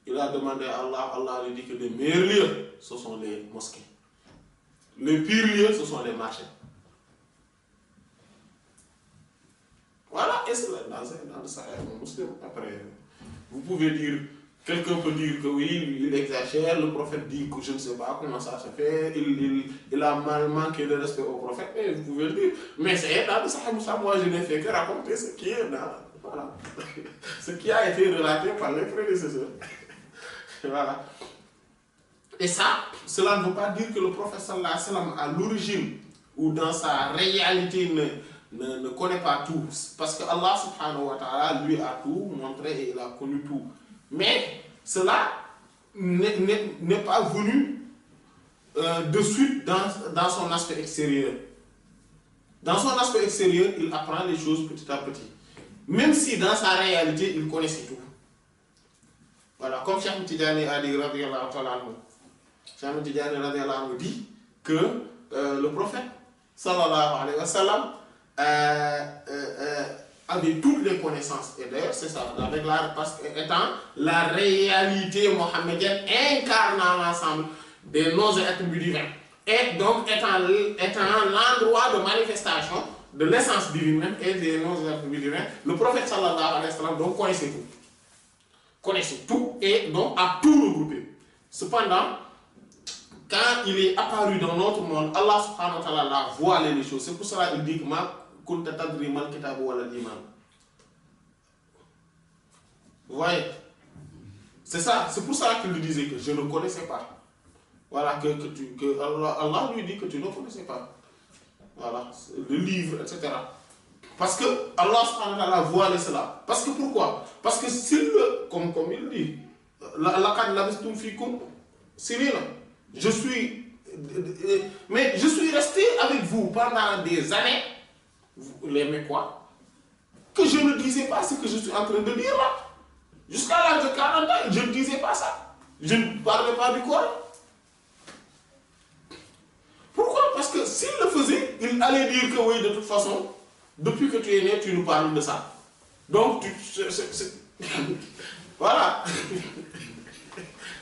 Il a demandé à Allah, Allah lui dit que les meilleurs lieux, ce sont les mosquées. Les pires lieux, ce sont les marchés. Voilà, et c'est dans le Sahih Muslim. Après, vous pouvez dire, quelqu'un peut dire que oui, il exagère, le prophète dit que je ne sais pas comment ça se fait, il a mal manqué de respect au prophète, et vous pouvez le dire. Mais c'est dans le Sahih Muslim, moi je n'ai fait que raconter ce qui est dans, voilà, ce qui a été relaté par les prédécesseurs. Voilà. Et ça, cela ne veut pas dire que le prophète sallallahu alayhi wa sallam, à l'origine ou dans sa réalité, ne connaît pas tout. Parce que Allah subhanahu wa ta'ala lui a tout montré et il a connu tout. Mais cela n'est pas venu de suite dans son aspect extérieur. Dans son aspect extérieur, il apprend les choses petit à petit. Même si dans sa réalité, il connaissait tout. Voilà, comme Cheikh Tidjani a dit, radiyallahu ta'ala anhu. Cheikh Tidjani radiyallahu anhu dit que le prophète, sallallahu alayhi wa sallam, avait toutes les connaissances. Et d'ailleurs, c'est ça, parce qu'étant la réalité mohammedienne incarnant l'ensemble des noms et attributs divins. Et donc, étant l'endroit de manifestation de l'essence divine même et des noms et attributs divins, le prophète sallallahu alayhi wa sallam donc connaissait tout. Connaissait tout et donc a tout regroupé. Cependant, quand il est apparu dans notre monde, Allah subhanahu wa ta'ala l'a voilé les choses. C'est pour cela qu'il dit que vous voyez, c'est ça, c'est pour ça qu'il lui disait que je ne connaissais pas. Voilà, que Allah lui dit que tu ne connaissais pas. Voilà, le livre, etc. Parce que Allah subhanahu wa ta'ala a voilé cela. Parce que pourquoi? Parce que s'il, comme il dit, laqad labistum fikum sinina, mais je suis resté avec vous pendant des années, vous l'aimez quoi? Que je ne disais pas ce que je suis en train de dire là. Jusqu'à l'âge de 40 ans, je ne disais pas ça. Je ne parlais pas du Coran. Pourquoi? Parce que s'il le faisait, il allait dire que oui, de toute façon, depuis que tu es né, tu nous parles de ça. Donc, voilà.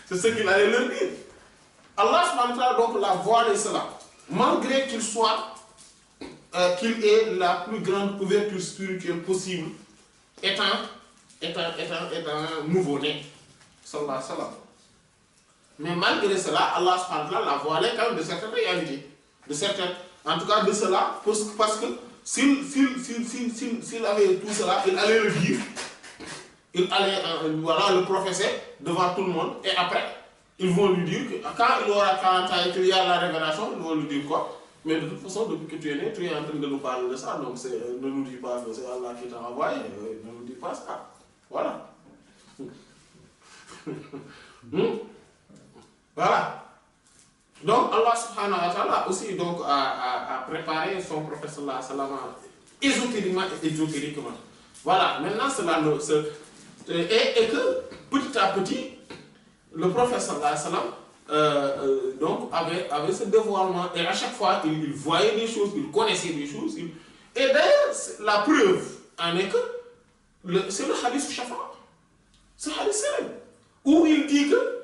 C'est ce qu'il allait leur dire. Allah subhanahu wa ta'ala donc la voilé cela. Malgré qu'il soit, qu'il ait la plus grande couverture spirituelle possible, étant nouveau-né. Sallallahu alayhi wa sallam. Mais malgré cela, Allah subhanahu wa ta'ala l'a voilé quand même de certaines réalités. En tout cas de cela, parce que s'il avait tout cela, il allait le dire, il allait le professer devant tout le monde, et après, ils vont lui dire que quand il aura 40 ans et qu'il y a la révélation, ils vont lui dire quoi? Mais de toute façon, depuis que tu es né, tu es en train de nous parler de ça, donc ne nous dis pas que c'est Allah qui t'a envoyé, ne nous dis pas ça. Voilà. Voilà. Donc Allah subhanahu wa ta'ala aussi donc, a préparé son prophète sallallahu alayhi wa sallam ésotériquement et exotériquement. Voilà, maintenant cela et que petit à petit, le prophète sallallahu alayhi wa sallam donc avait ce dévoilement et à chaque fois il voyait des choses, il connaissait des choses. Et d'ailleurs, la preuve en est que c'est le hadith Shafa. C'est le hadith célèbre où il dit que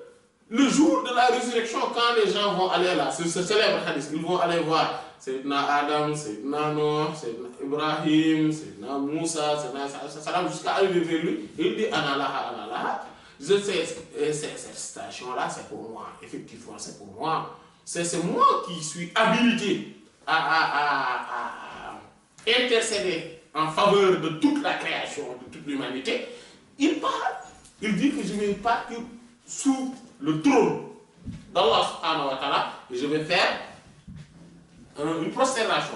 le jour de la résurrection, quand les gens vont aller là, c'est ce célèbre hadith, ils vont aller voir Sayyidina Adam, Sayyidina Noah, Sayyidina Ibrahim, Sayyidina Moussa, Sayyidina Salam, jusqu'à arriver vers lui, il dit Analaha. Je sais, cette station-là, c'est pour moi. Effectivement, c'est pour moi. C'est moi qui suis habilité à intercéder en faveur de toute la création, de toute l'humanité. Il parle, il dit que je vais partir sous le trône d'Allah subhanahu wa ta'ala et je vais faire une prosternation.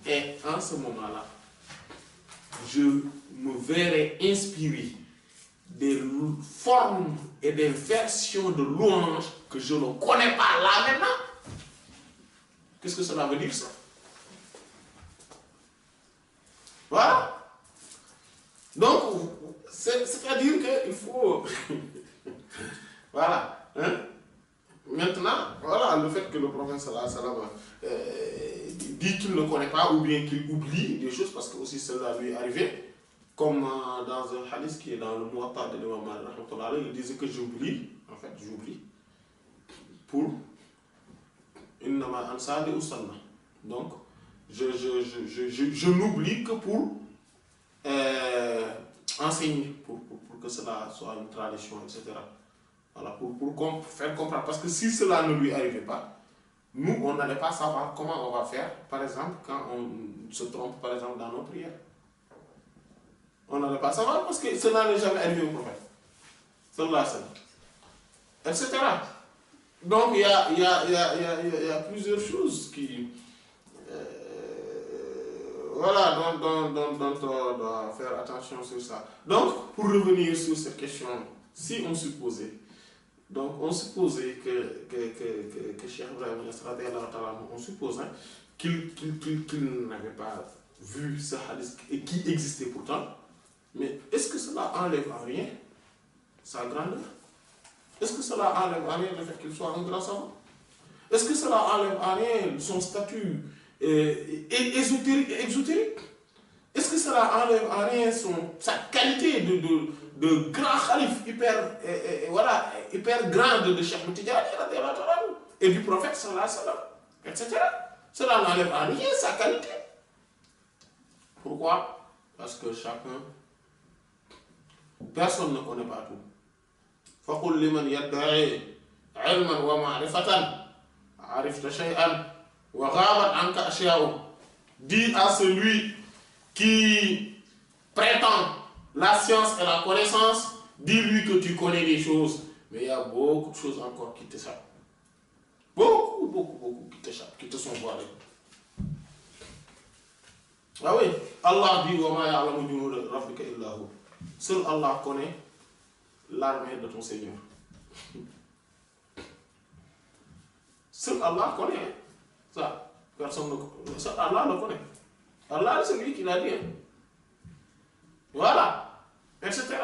Et en ce moment-là, je me verrai inspiré des formes et des versions de louanges que je ne connais pas là maintenant. Qu'est-ce que cela veut dire ça? Voilà. Donc, c'est-à-dire qu'il faut... Voilà. Hein? Maintenant, voilà, le fait que le prophète sallallahu alayhi wa sallam dit qu'il ne connaît pas ou bien qu'il oublie des choses parce que aussi cela lui est arrivé, comme dans un hadith qui est dans le Muwatta de l'imam Malik, il disait que j'oublie, en fait j'oublie, pour innama ansani usanna. Donc, je n'oublie que pour enseigner, pour que cela soit une tradition, etc. Voilà, pour faire comprendre. Parce que si cela ne lui arrivait pas, nous, on n'allait pas savoir comment on va faire, par exemple, quand on se trompe, par exemple, dans nos prières. On n'allait pas savoir parce que cela n'est jamais arrivé au prophète. Sallallahu alayhi wa sallam. Etc. Donc, il y a plusieurs choses qui... voilà, dont on doit faire attention sur ça. Donc, pour revenir sur cette question, si on supposait... Donc, on supposait que Cheikh Ibrahim, on suppose qu'il n'avait pas vu ce hadith et qui existait pourtant. Mais est-ce que cela enlève en rien sa grandeur? Est-ce que cela enlève en rien le fait qu'il soit un grand savant? Est-ce que cela enlève en rien son statut ésotérique et exotérique? Est-ce que cela enlève en rien sa qualité de grand calife hyper grande de Cheikh Ahmed Tidiane et du prophète sallallahu alayhi wa sallam, etc. Cela n'enlève en rien sa qualité. Pourquoi? Parce que personne ne connaît pas tout. فَقُلْ لِمَنْ يَدَّعِي عِلْمًا وَمَعْرِفَةً عَرِفْتَ شَيْئًا وَغَابَتْ عَنْكَ أَشْيَاءُ. Dis à celui qui prétend la science et la connaissance, dis-lui que tu connais des choses, mais il y a beaucoup de choses encore qui t'échappent. Beaucoup qui t'échappent, qui te sont voilées. Ah oui, Allah dit wa ma ya'lamu junuda rabbika illa hu. Seul Allah connaît l'armée de ton Seigneur. Seul Allah connaît ça. Personne ne connaît. Seul Allah le connaît. Allah c'est lui qui l'a dit. Voilà, etc.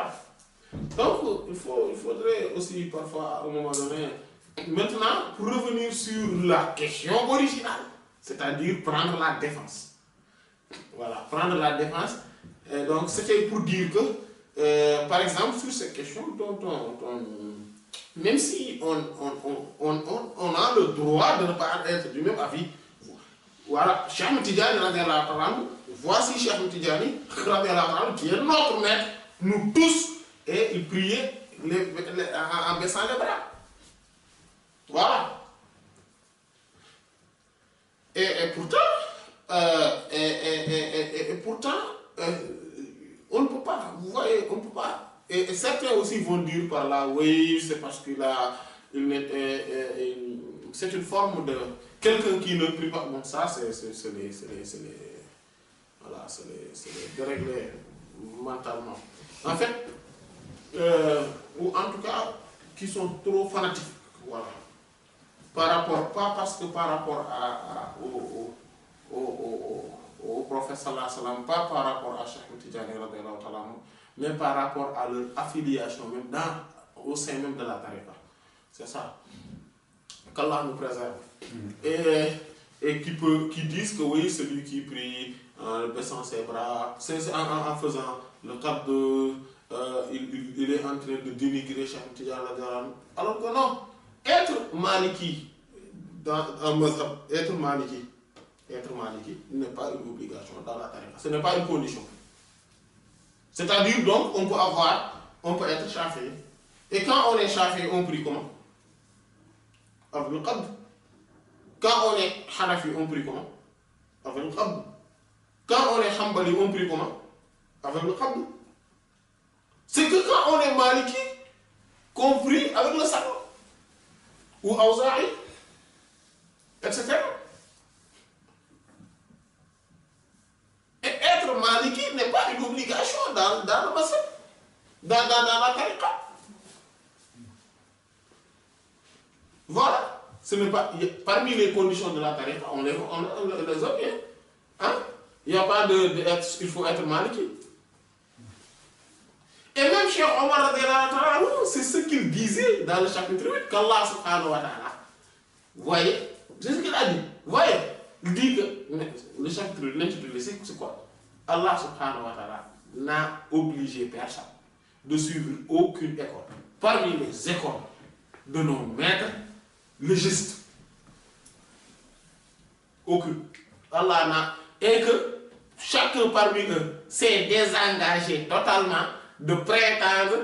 Donc, il faudrait aussi parfois, à un moment donné, maintenant, pour revenir sur la question originale, c'est-à-dire prendre la défense. Voilà, prendre la défense. Donc, c'était pour dire que, par exemple, sur ces questions, même si on a le droit de ne pas être du même avis, voilà, Cheikh Ahmed Tidiane, voici Cheikh Ahmed Tidiane, qui est notre maître, nous tous, et il priait en baissant les bras. Voilà. Et pourtant, on ne peut pas, vous voyez, on ne peut pas. Et certains aussi vont dire par là, oui, c'est parce qu'il a c'est une forme de quelqu'un qui ne prie pas. Bon, ça, c'est les dérégler mentalement. En fait, ou en tout cas, qui sont trop fanatiques. Voilà. Pas par rapport au prophète sallallahu alayhi wa sallam, pas par rapport à Cheikh Tidiane, mais par rapport à leur affiliation, même au sein même de la tariqa. C'est ça. Qu'Allah nous préserve. Et qui disent que oui, celui qui prie en baissant ses bras, en faisant le cap de. Il est en train de dénigrer Cheikh Tidiane. Alors que non, être maliki, dans un mazhab, être maliki n'est pas une obligation dans la tariqa. Ce n'est pas une condition. C'est-à-dire, donc, on peut être shafi'i. Et quand on est shafi'i, on prie comment? Avec le qabd. Quand on est hanafi, on prie comment? Avec le qabd. Quand on est hanbali, on prie comment? Avec le qabd. C'est que quand on est maliki, qu'on prie avec le sabr. Ou awza'i, etc. Et être maliki n'est pas une obligation dans le bassin, dans la tariqa. Voilà. Ce n'est pas, parmi les conditions de la tariqa, on les a bien. Hein? Il n'y a pas il faut être maliki. Et même Cheikh Omar, c'est ce qu'il disait dans le chapitre 8, qu'Allah subhanahu wa ta'ala. Vous voyez? C'est ce qu'il a dit. Vous voyez? Il dit que le chapitre 8, l'intitulé, c'est quoi? Allah subhanahu wa ta'ala n'a obligé personne de suivre aucune école. Parmi les écoles de nos maîtres, le geste. Aucune. Allah n'a. Et que chacun parmi eux s'est désengagé totalement de prétendre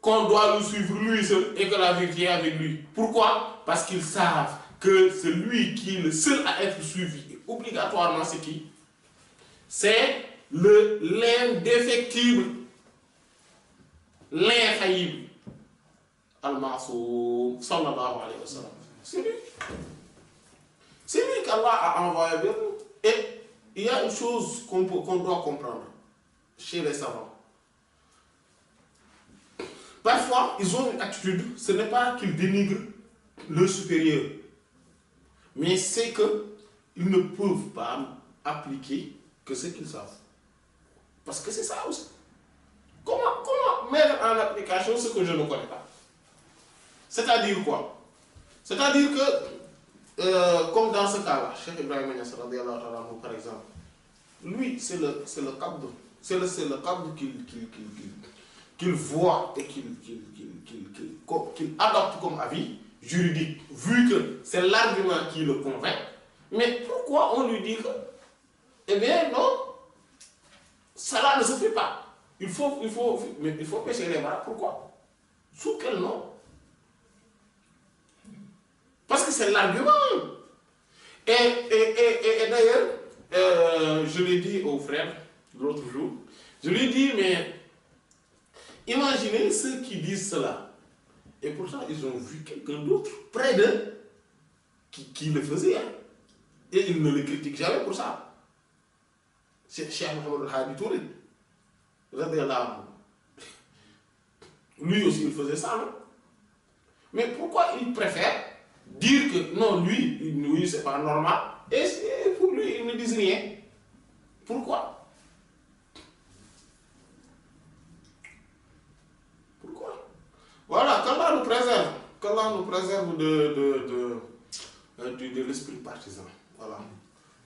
qu'on doit le suivre lui seul et que la vérité est avec lui. Pourquoi? Parce qu'ils savent que c'est lui qui est le seul à être suivi. Et obligatoirement, c'est qui? C'est l'indéfectible, l'infaillible. Al-Ma'soum, sallallahu alayhi wa sallam. C'est lui. C'est lui qu'Allah a envoyé vers nous. Et il y a une chose qu'on doit comprendre chez les savants. Parfois, ils ont une attitude, ce n'est pas qu'ils dénigrent le supérieur, mais c'est qu'ils ne peuvent pas appliquer que ce qu'ils savent. Parce que c'est ça aussi. Comment mettre en application ce que je ne connais pas? C'est-à-dire quoi? C'est-à-dire que, comme dans ce cas-là, Cheikh Ibrahim Niass, par exemple, lui, c'est le qabd. C'est le qabd qu'il voit et qu'il adopte comme avis juridique, vu que c'est l'argument qui le convainc. Mais pourquoi on lui dit que, eh bien non, cela ne se fait pas. Il faut pêcher les bras. Pourquoi? Sous quel nom? Parce que c'est l'argument. Et d'ailleurs, je l'ai dit au frère l'autre jour, je lui ai dit, mais imaginez ceux qui disent cela. Et pourtant, ils ont vu quelqu'un d'autre près d'eux qui le faisait. Hein. Et ils ne le critiquent jamais pour ça. Cheikh Mohamed Hadi Touré, lui aussi il faisait ça, non? Mais pourquoi il préfère dire que non, lui c'est pas normal, et pour lui il ne dit rien? Pourquoi? Pourquoi? Voilà, qu'Allah nous préserve de l'esprit partisan. Voilà.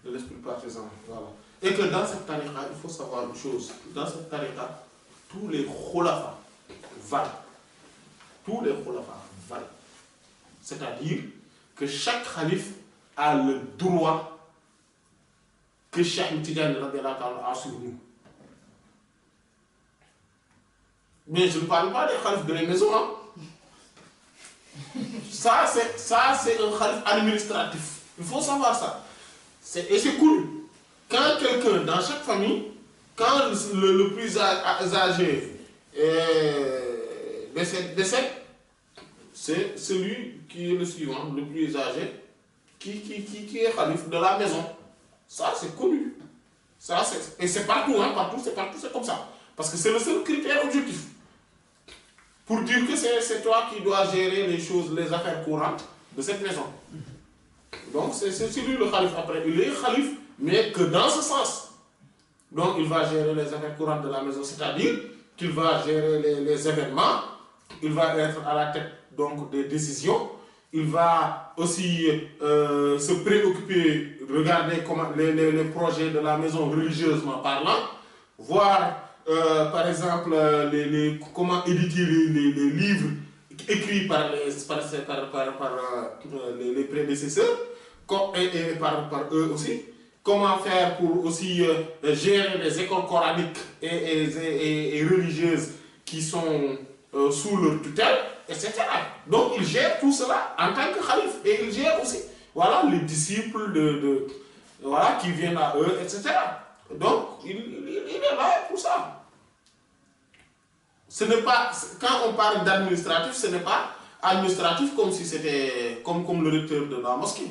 De l'esprit partisan. Voilà. Et que dans cette tariqa, il faut savoir une chose. Dans cette tariqa, tous les khulafas valent. Tous les khulafas valent. C'est-à-dire que chaque khalif a le droit que Cheikh Tidiane a sur nous. Mais je ne parle pas des khalifs de la maison. Hein. Ça, c'est un khalif administratif. Il faut savoir ça. Et c'est cool. Quand quelqu'un, dans chaque famille, quand le plus âgé décède, c'est celui qui est le suivant, le plus âgé, qui est khalif de la maison. Ça, c'est connu. Et c'est partout, hein, c'est comme ça. Parce que c'est le seul critère objectif. Pour dire que c'est toi qui dois gérer les affaires courantes de cette maison. Donc, c'est lui le khalif après. Il est khalif, mais que dans ce sens. Donc, il va gérer les affaires courantes de la maison, c'est-à-dire qu'il va gérer les événements, il va être à la tête donc, des décisions, il va aussi se préoccuper, regarder comment les projets de la maison religieusement parlant, voir par exemple comment éditer les livres écrits par les prédécesseurs et par eux aussi. Comment faire pour aussi gérer les écoles coraniques et religieuses qui sont sous leur tutelle, etc. Donc il gère tout cela en tant que khalif. Et il gère aussi voilà, les disciples voilà, qui viennent à eux, etc. Donc il est là pour ça. Ce n'est pas, quand on parle d'administratif, ce n'est pas administratif comme si c'était comme le recteur de la mosquée.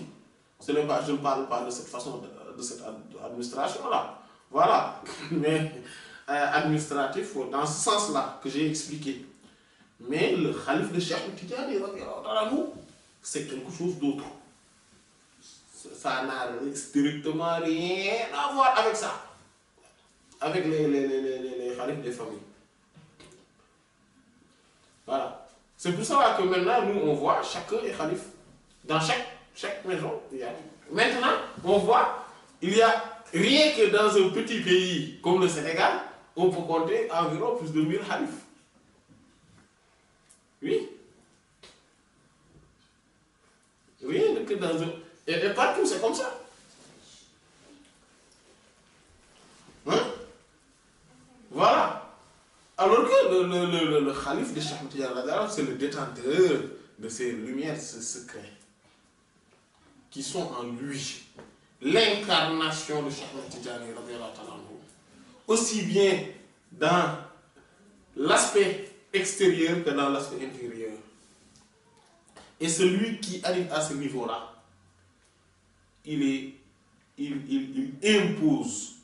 Je ne parle pas de cette façon, de cette administration-là. Voilà. Mais administratif, dans ce sens-là que j'ai expliqué. Mais le khalif de Cheikh Tidiane, c'est quelque chose d'autre. Ça n'a strictement rien à voir avec ça. Avec les khalifs des familles. Voilà. C'est pour ça que maintenant, nous, on voit chacun est khalif. Dans chaque maison, il y a. Maintenant, on voit, il y a rien que dans un petit pays comme le Sénégal, on peut compter environ plus de 1000 khalifs. Oui. Rien que dans un. Et partout, c'est comme ça. Hein? Voilà. Alors que le calife de Cheikh Tidiane, c'est le détenteur de ces lumières, ces secrets, qui sont en lui. L'incarnation de Cheikh Tidiane, aussi bien dans l'aspect extérieur que dans l'aspect intérieur. Et celui qui arrive à ce niveau-là, il impose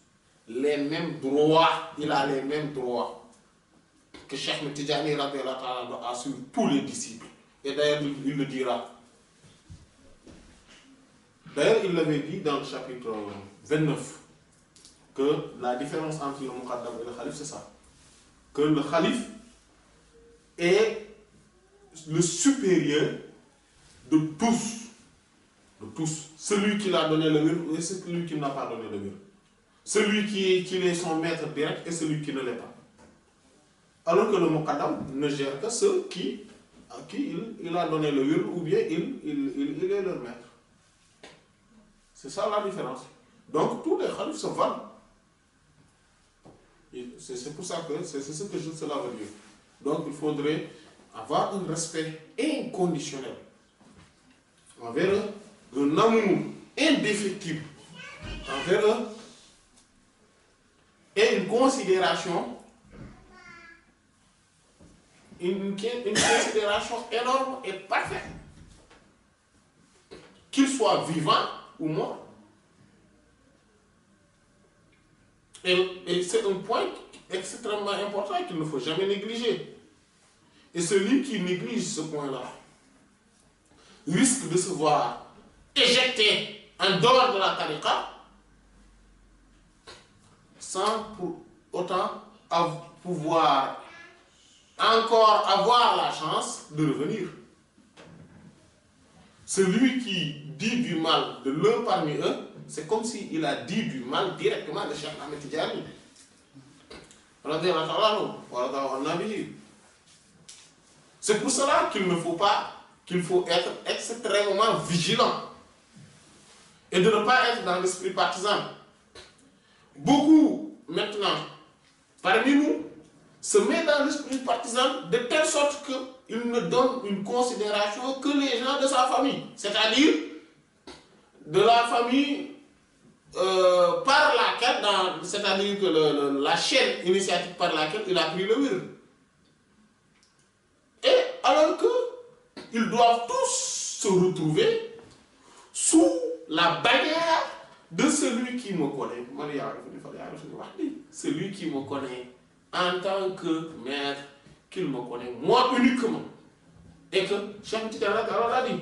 les mêmes droits, il a les mêmes droits que Cheikh Tidiane a sur tous les disciples. Et d'ailleurs, il le dira. D'ailleurs, il l'avait dit dans le chapitre 29 que la différence entre le Muqaddam et le Khalif, c'est ça. Que le Khalif est le supérieur de tous. De tous. Celui qui l'a donné le wird et celui qui n'a pas donné le wird. Celui qui est son maître direct et celui qui ne l'est pas. Alors que le Muqaddam ne gère que ceux à qui il a donné le wird ou bien il est leur maître. C'est ça la différence. Donc tous les khalifs se valent. C'est pour ça que c'est ce que cela veut dire. Donc il faudrait avoir un respect inconditionnel envers eux, un amour indéfectible envers eux et une considération énorme et parfaite. Qu'ils soient vivants ou morts. Et c'est un point extrêmement important qu'il ne faut jamais négliger. Et celui qui néglige ce point-là risque de se voir éjecté en dehors de la tariqa sans pour autant pouvoir encore avoir la chance de revenir. Celui qui dit du mal de l'un parmi eux, c'est comme s'il a dit du mal directement de Cheikh Ahmed Tidjani. C'est pour cela qu'il faut être extrêmement vigilant et de ne pas être dans l'esprit partisan. Beaucoup, maintenant, parmi nous, se mettent dans l'esprit partisan de telle sorte qu'il ne donne une considération que les gens de sa famille, c'est-à-dire de la famille par laquelle, c'est-à-dire que la chaîne initiatique par laquelle il a pris le wird. Et alors qu'ils doivent tous se retrouver sous la bannière de celui qui me connaît. Celui qui me connaît en tant que maître, qu'il me connaît, moi uniquement. Et que Cheikh Tidjani a dit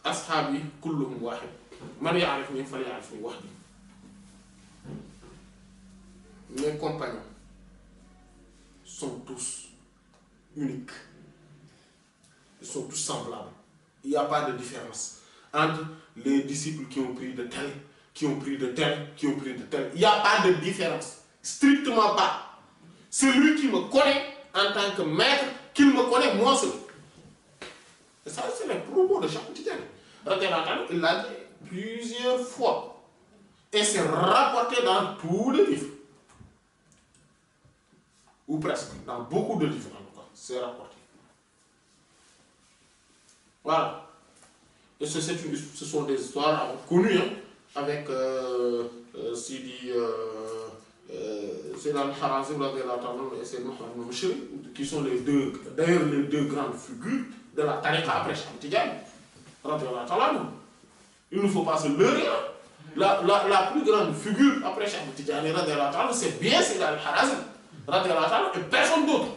Ashabi kulluhum wahid. Man ya'rifni falya'rifni wahdi. Mes compagnons sont tous uniques. Ils sont tous semblables. Il n'y a pas de différence entre les disciples qui ont pris de tel, qui ont pris de tel, qui ont pris de tel. Il n'y a pas de différence. Strictement pas. Celui qui me connaît en tant que maître, qu'il me connaît moi seul. Et ça, c'est les propos de Cheikh Tidjani. Il l'a dit plusieurs fois. Et c'est rapporté dans tous les livres. Ou presque. Dans beaucoup de livres, en tout cas. C'est rapporté. Voilà. Et ce sont des histoires connues, hein, avec Sidi Al-Harazim et Sidi Mohamed Mouchiri, qui sont d'ailleurs les deux grandes figures de la tariqa après Cheikh Tidjani. Il ne faut pas se leurrer. La plus grande figure après Cheikh Tidjani, c'est bien Sidi Al-Harazim et personne d'autre.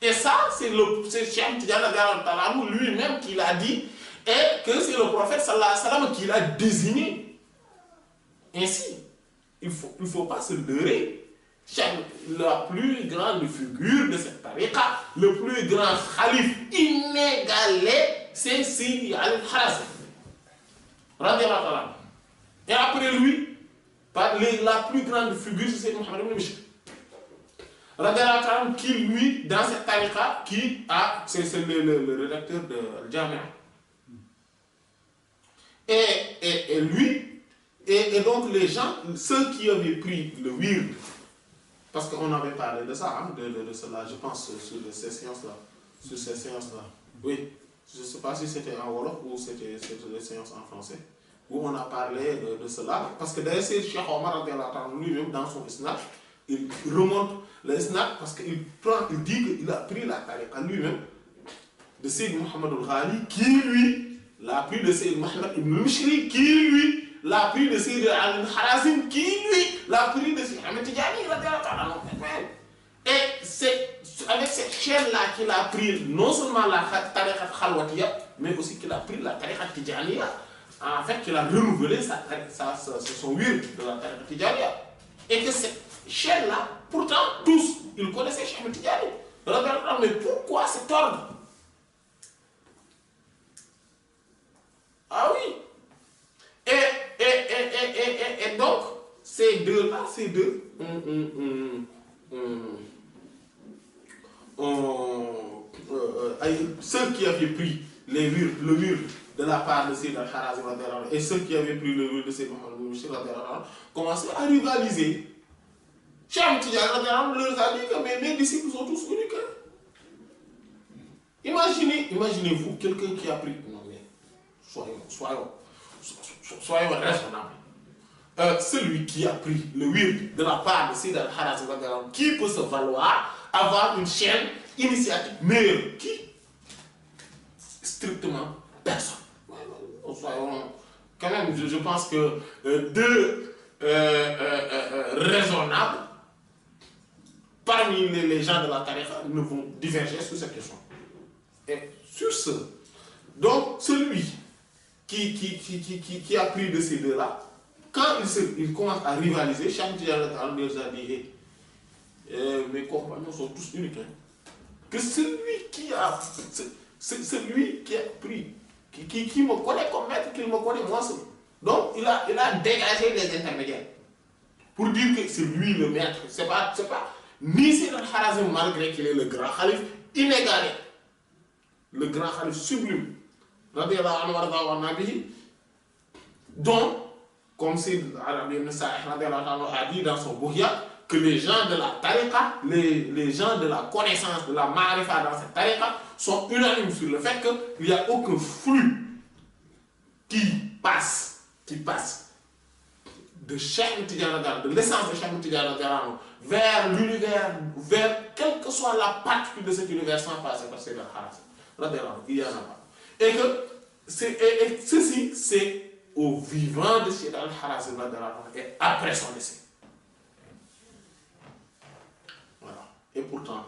Et ça, c'est Cheikh Tidjani lui-même qui l'a dit, et que c'est le prophète sallallahu alayhi wa sallam qui l'a désigné. Ainsi, il ne faut pas se leurrer. La plus grande figure de cette tariqa, le plus grand khalif inégalé, c'est Sidi Al-Harazim. Et après lui, la plus grande figure, c'est Mohamed ibn Bishri. Qui, lui, dans cette tariqa, c'est le rédacteur de Al-Jami'a. Et lui, et donc les gens, ceux qui avaient pris le wird, parce qu'on avait parlé de ça, hein, de cela, je pense, sur ces séances-là. Oui, je ne sais pas si c'était en Wolof ou c'était des séances en français, où on a parlé de cela, parce que d'ailleurs, c'est Cheikh Omar lui-même, dans son isnad, il remonte le isnad parce qu'il dit qu'il a pris la tariqa lui-même de Sayyid Mohamed al-Ghali, qui lui l'a pris de Sayyid Mohamed ibn Mishri, qui lui l'a pris de Sayyid Al-Harazim, qui lui l'a pris de Sayyid Ahmed Tidjani. Et c'est avec cette chaîne-là qu'il a pris non seulement la tariqa Khalwatiya, mais aussi qu'il a pris la tariqa Tidjaniya. En fait, qu'il a renouvelé son wird de la tariqa Tidjaniya. Et que cette chaîne-là, pourtant, tous, ils connaissaient Cheikh Ahmed Tidjani. Mais pourquoi cet ordre? Ah oui. Et donc, ces deux-là, ceux qui avaient pris le wird de la part de Sayyid Al-Harazim et ceux qui avaient pris le wird de Sayyid Mohamed Mouchir commençaient à rivaliser. Cheikh Ahmed Tidjani leur a dit que mes disciples sont tous uniques. Imaginez-vous quelqu'un qui a pris. Non mais, soyons raisonnables. Celui qui a pris le wird de la part de Sayyid Al-Harazim, qui peut se valoir avoir une chaîne initiative meilleure? Qui? Strictement personne. Soyons, quand même, je pense que raisonnables parmi les gens de la tariqa ne vont diverger sur cette question. Et sur ce, donc celui qui a pris de ces deux-là, quand il commence à rivaliser, Cheikh Tidiane leur a dit mes compagnons sont tous uniques. Hein. Que celui qui a pris, qui me connaît comme maître, qu'il me connaît moi seul. Donc il a dégagé les intermédiaires pour dire que c'est lui le maître. C'est pas ni c'est le Harazim malgré qu'il est le grand calife inégalé, le grand calife sublime, dont, comme c'est Arabi ibn Sa'ih a dit dans son Bouhia, que les gens de la tariqa, les gens de la connaissance, de la marifa dans cette tariqa, sont unanimes sur le fait qu'il n'y a aucun flux qui passe de Cheikh Tidiane, de l'essence de Cheikh Tidiane vers l'univers, vers quelle que soit la particule de cet univers sans passer par ces Harazim. Il n'y en a pas. Et que ceci, c'est au vivant de Cheikh Al-Harazim et après son décès. Voilà. Et pourtant,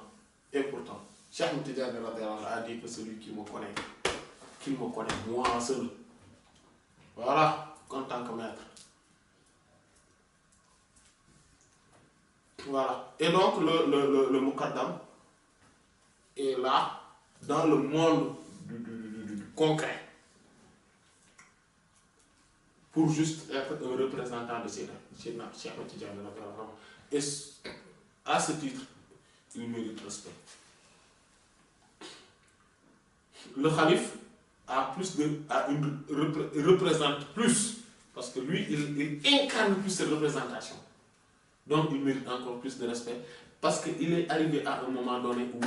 Cheikh Tidiane a dit que celui qui me connaît, moi seul. Voilà, en tant que maître. Voilà. Et donc, le Muqaddam est là, dans le monde du concret, pour juste être un représentant de Cheikh Tidiane. Et à ce titre, il mérite respect. Le Khalif représente plus, parce que lui, il incarne plus cette représentation. Donc il mérite encore plus de respect, parce qu'il est arrivé à un moment donné où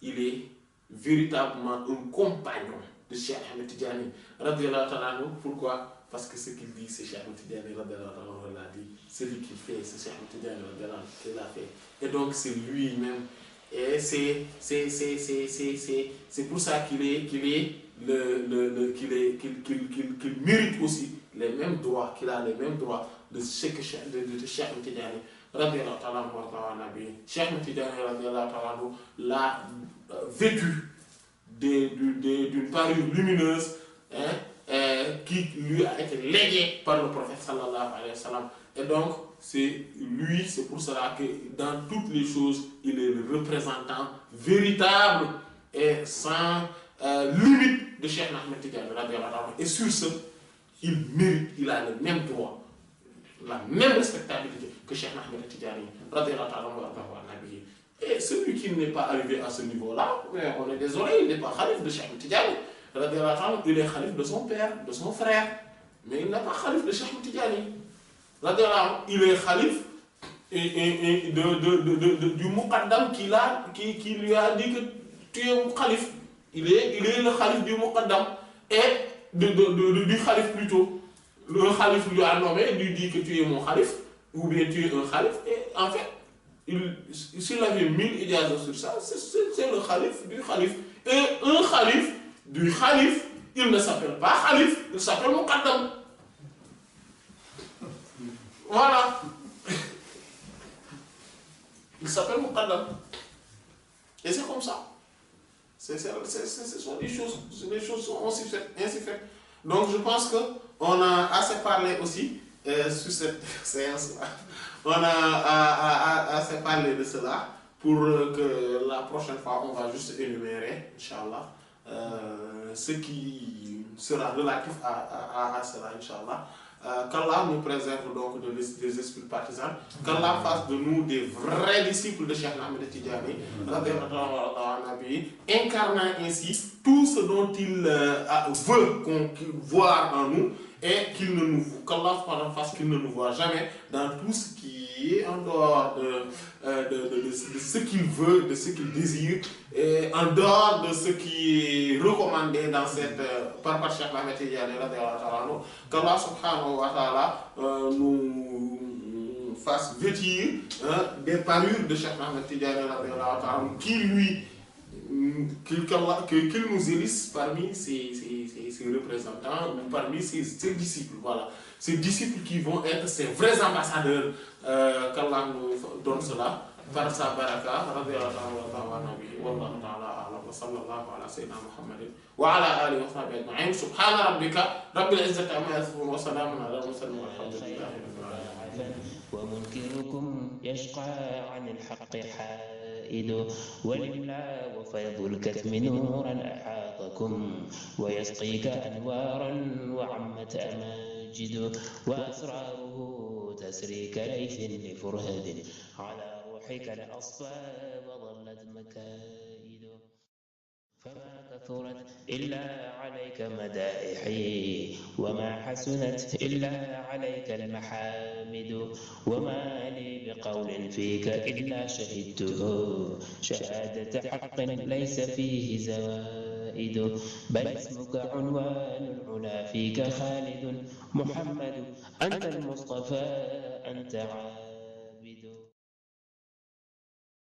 il est véritablement un compagnon de Cheikh Ahmed Tidiane. Pourquoi? Parce que ce qu'il dit, c'est Cheikh Ahmed Tidiane l'a dit. Celui qui fait, c'est Cheikh Ahmed Tidiane qui l'a fait. Et donc c'est lui-même. Et c'est pour ça qu'il mérite aussi les mêmes droits, qu'il a les mêmes droits de Cheikh Ahmed Tidiane. Cheikh Ahmed Tidiane l'a vêtu d'une parure lumineuse, qui lui a été léguée par le prophète sallallahu alayhi wa sallam. Et donc, c'est pour cela que dans toutes les choses, il est le représentant véritable et sans limite de Cheikh Ahmed Tidiane. Et sur ce, il a le même droit, la même respectabilité que Cheikh Ahmed Tidiane. Et celui qui n'est pas arrivé à ce niveau-là, mais on est désolé, il n'est pas khalif de Cheikh Ahmed Tidiane. Il est khalif de son père, de son frère, mais il n'est pas khalif de Cheikh Ahmed Tidiane. Il est khalif du Muqaddam qui lui a dit que tu es un khalif. Il est le khalif du Muqaddam et du khalif plutôt. Le khalif lui a nommé, lui dit que tu es mon khalif, ou bien tu es un khalif. Et en fait, s'il avait 1000 ijazas sur ça, c'est le khalif du khalif. Et un khalif du khalif, il ne s'appelle pas khalif, il s'appelle Muqaddam. Voilà. Il s'appelle Muqaddam. Et c'est comme ça. Ce sont des choses, les choses sont ainsi faites. Donc je pense qu'on a assez parlé aussi sur cette séance-là. On a assez parlé de cela pour que la prochaine fois, on va juste énumérer, Inch'Allah, ce qui sera relatif à cela, Inch'Allah. Qu'Allah nous préserve donc des esprits partisans, qu'Allah fasse de nous des vrais disciples de Cheikh Ahmed Tidiane, incarnant ainsi tout ce dont il veut qu'on voit en nous, et qu'Allah fasse qu'il ne nous voit jamais dans tout ce qui est en dehors de ce qu'il veut, de ce qu'il désire, et en dehors de ce qui est recommandé dans cette par Cheikh Ahmed Tidiane, qu'Allah subhanahu wa ta'ala nous fasse vêtir des parures de Cheikh Ahmed Tidiane, qu'il nous élisse parmi ses ses représentants ou parmi ses disciples. Voilà, ces disciples qui vont être ces vrais ambassadeurs, qu'Allah nous donne cela par sa baraka. Wallahu ta'ala a'lam wa sallallahu ala sayyidina Muhammadin wa ala alihi wa sahbihi ajma'in. Subhana rabbika rabbil izzati amma yasifun wa salamun ala al-mursalin walhamdulillahi rabbil alamin. ومنكركم يشقى عن الحق حائد ولله وفيض الكتم نورا أحاطكم ويسقيك أنوارا وعمت أماجد وأسراره تسري كليث لفرهد على روحك الأصفى وظلت مكائد فما كثرت إلا عليك مدائحي وما حسنت إلا عليك المحامد وما لي بقول فيك إلا شهدته شهادة حق ليس فيه زوائد بل اسمك عنوان العلا فيك خالد محمد أنت المصطفى أنت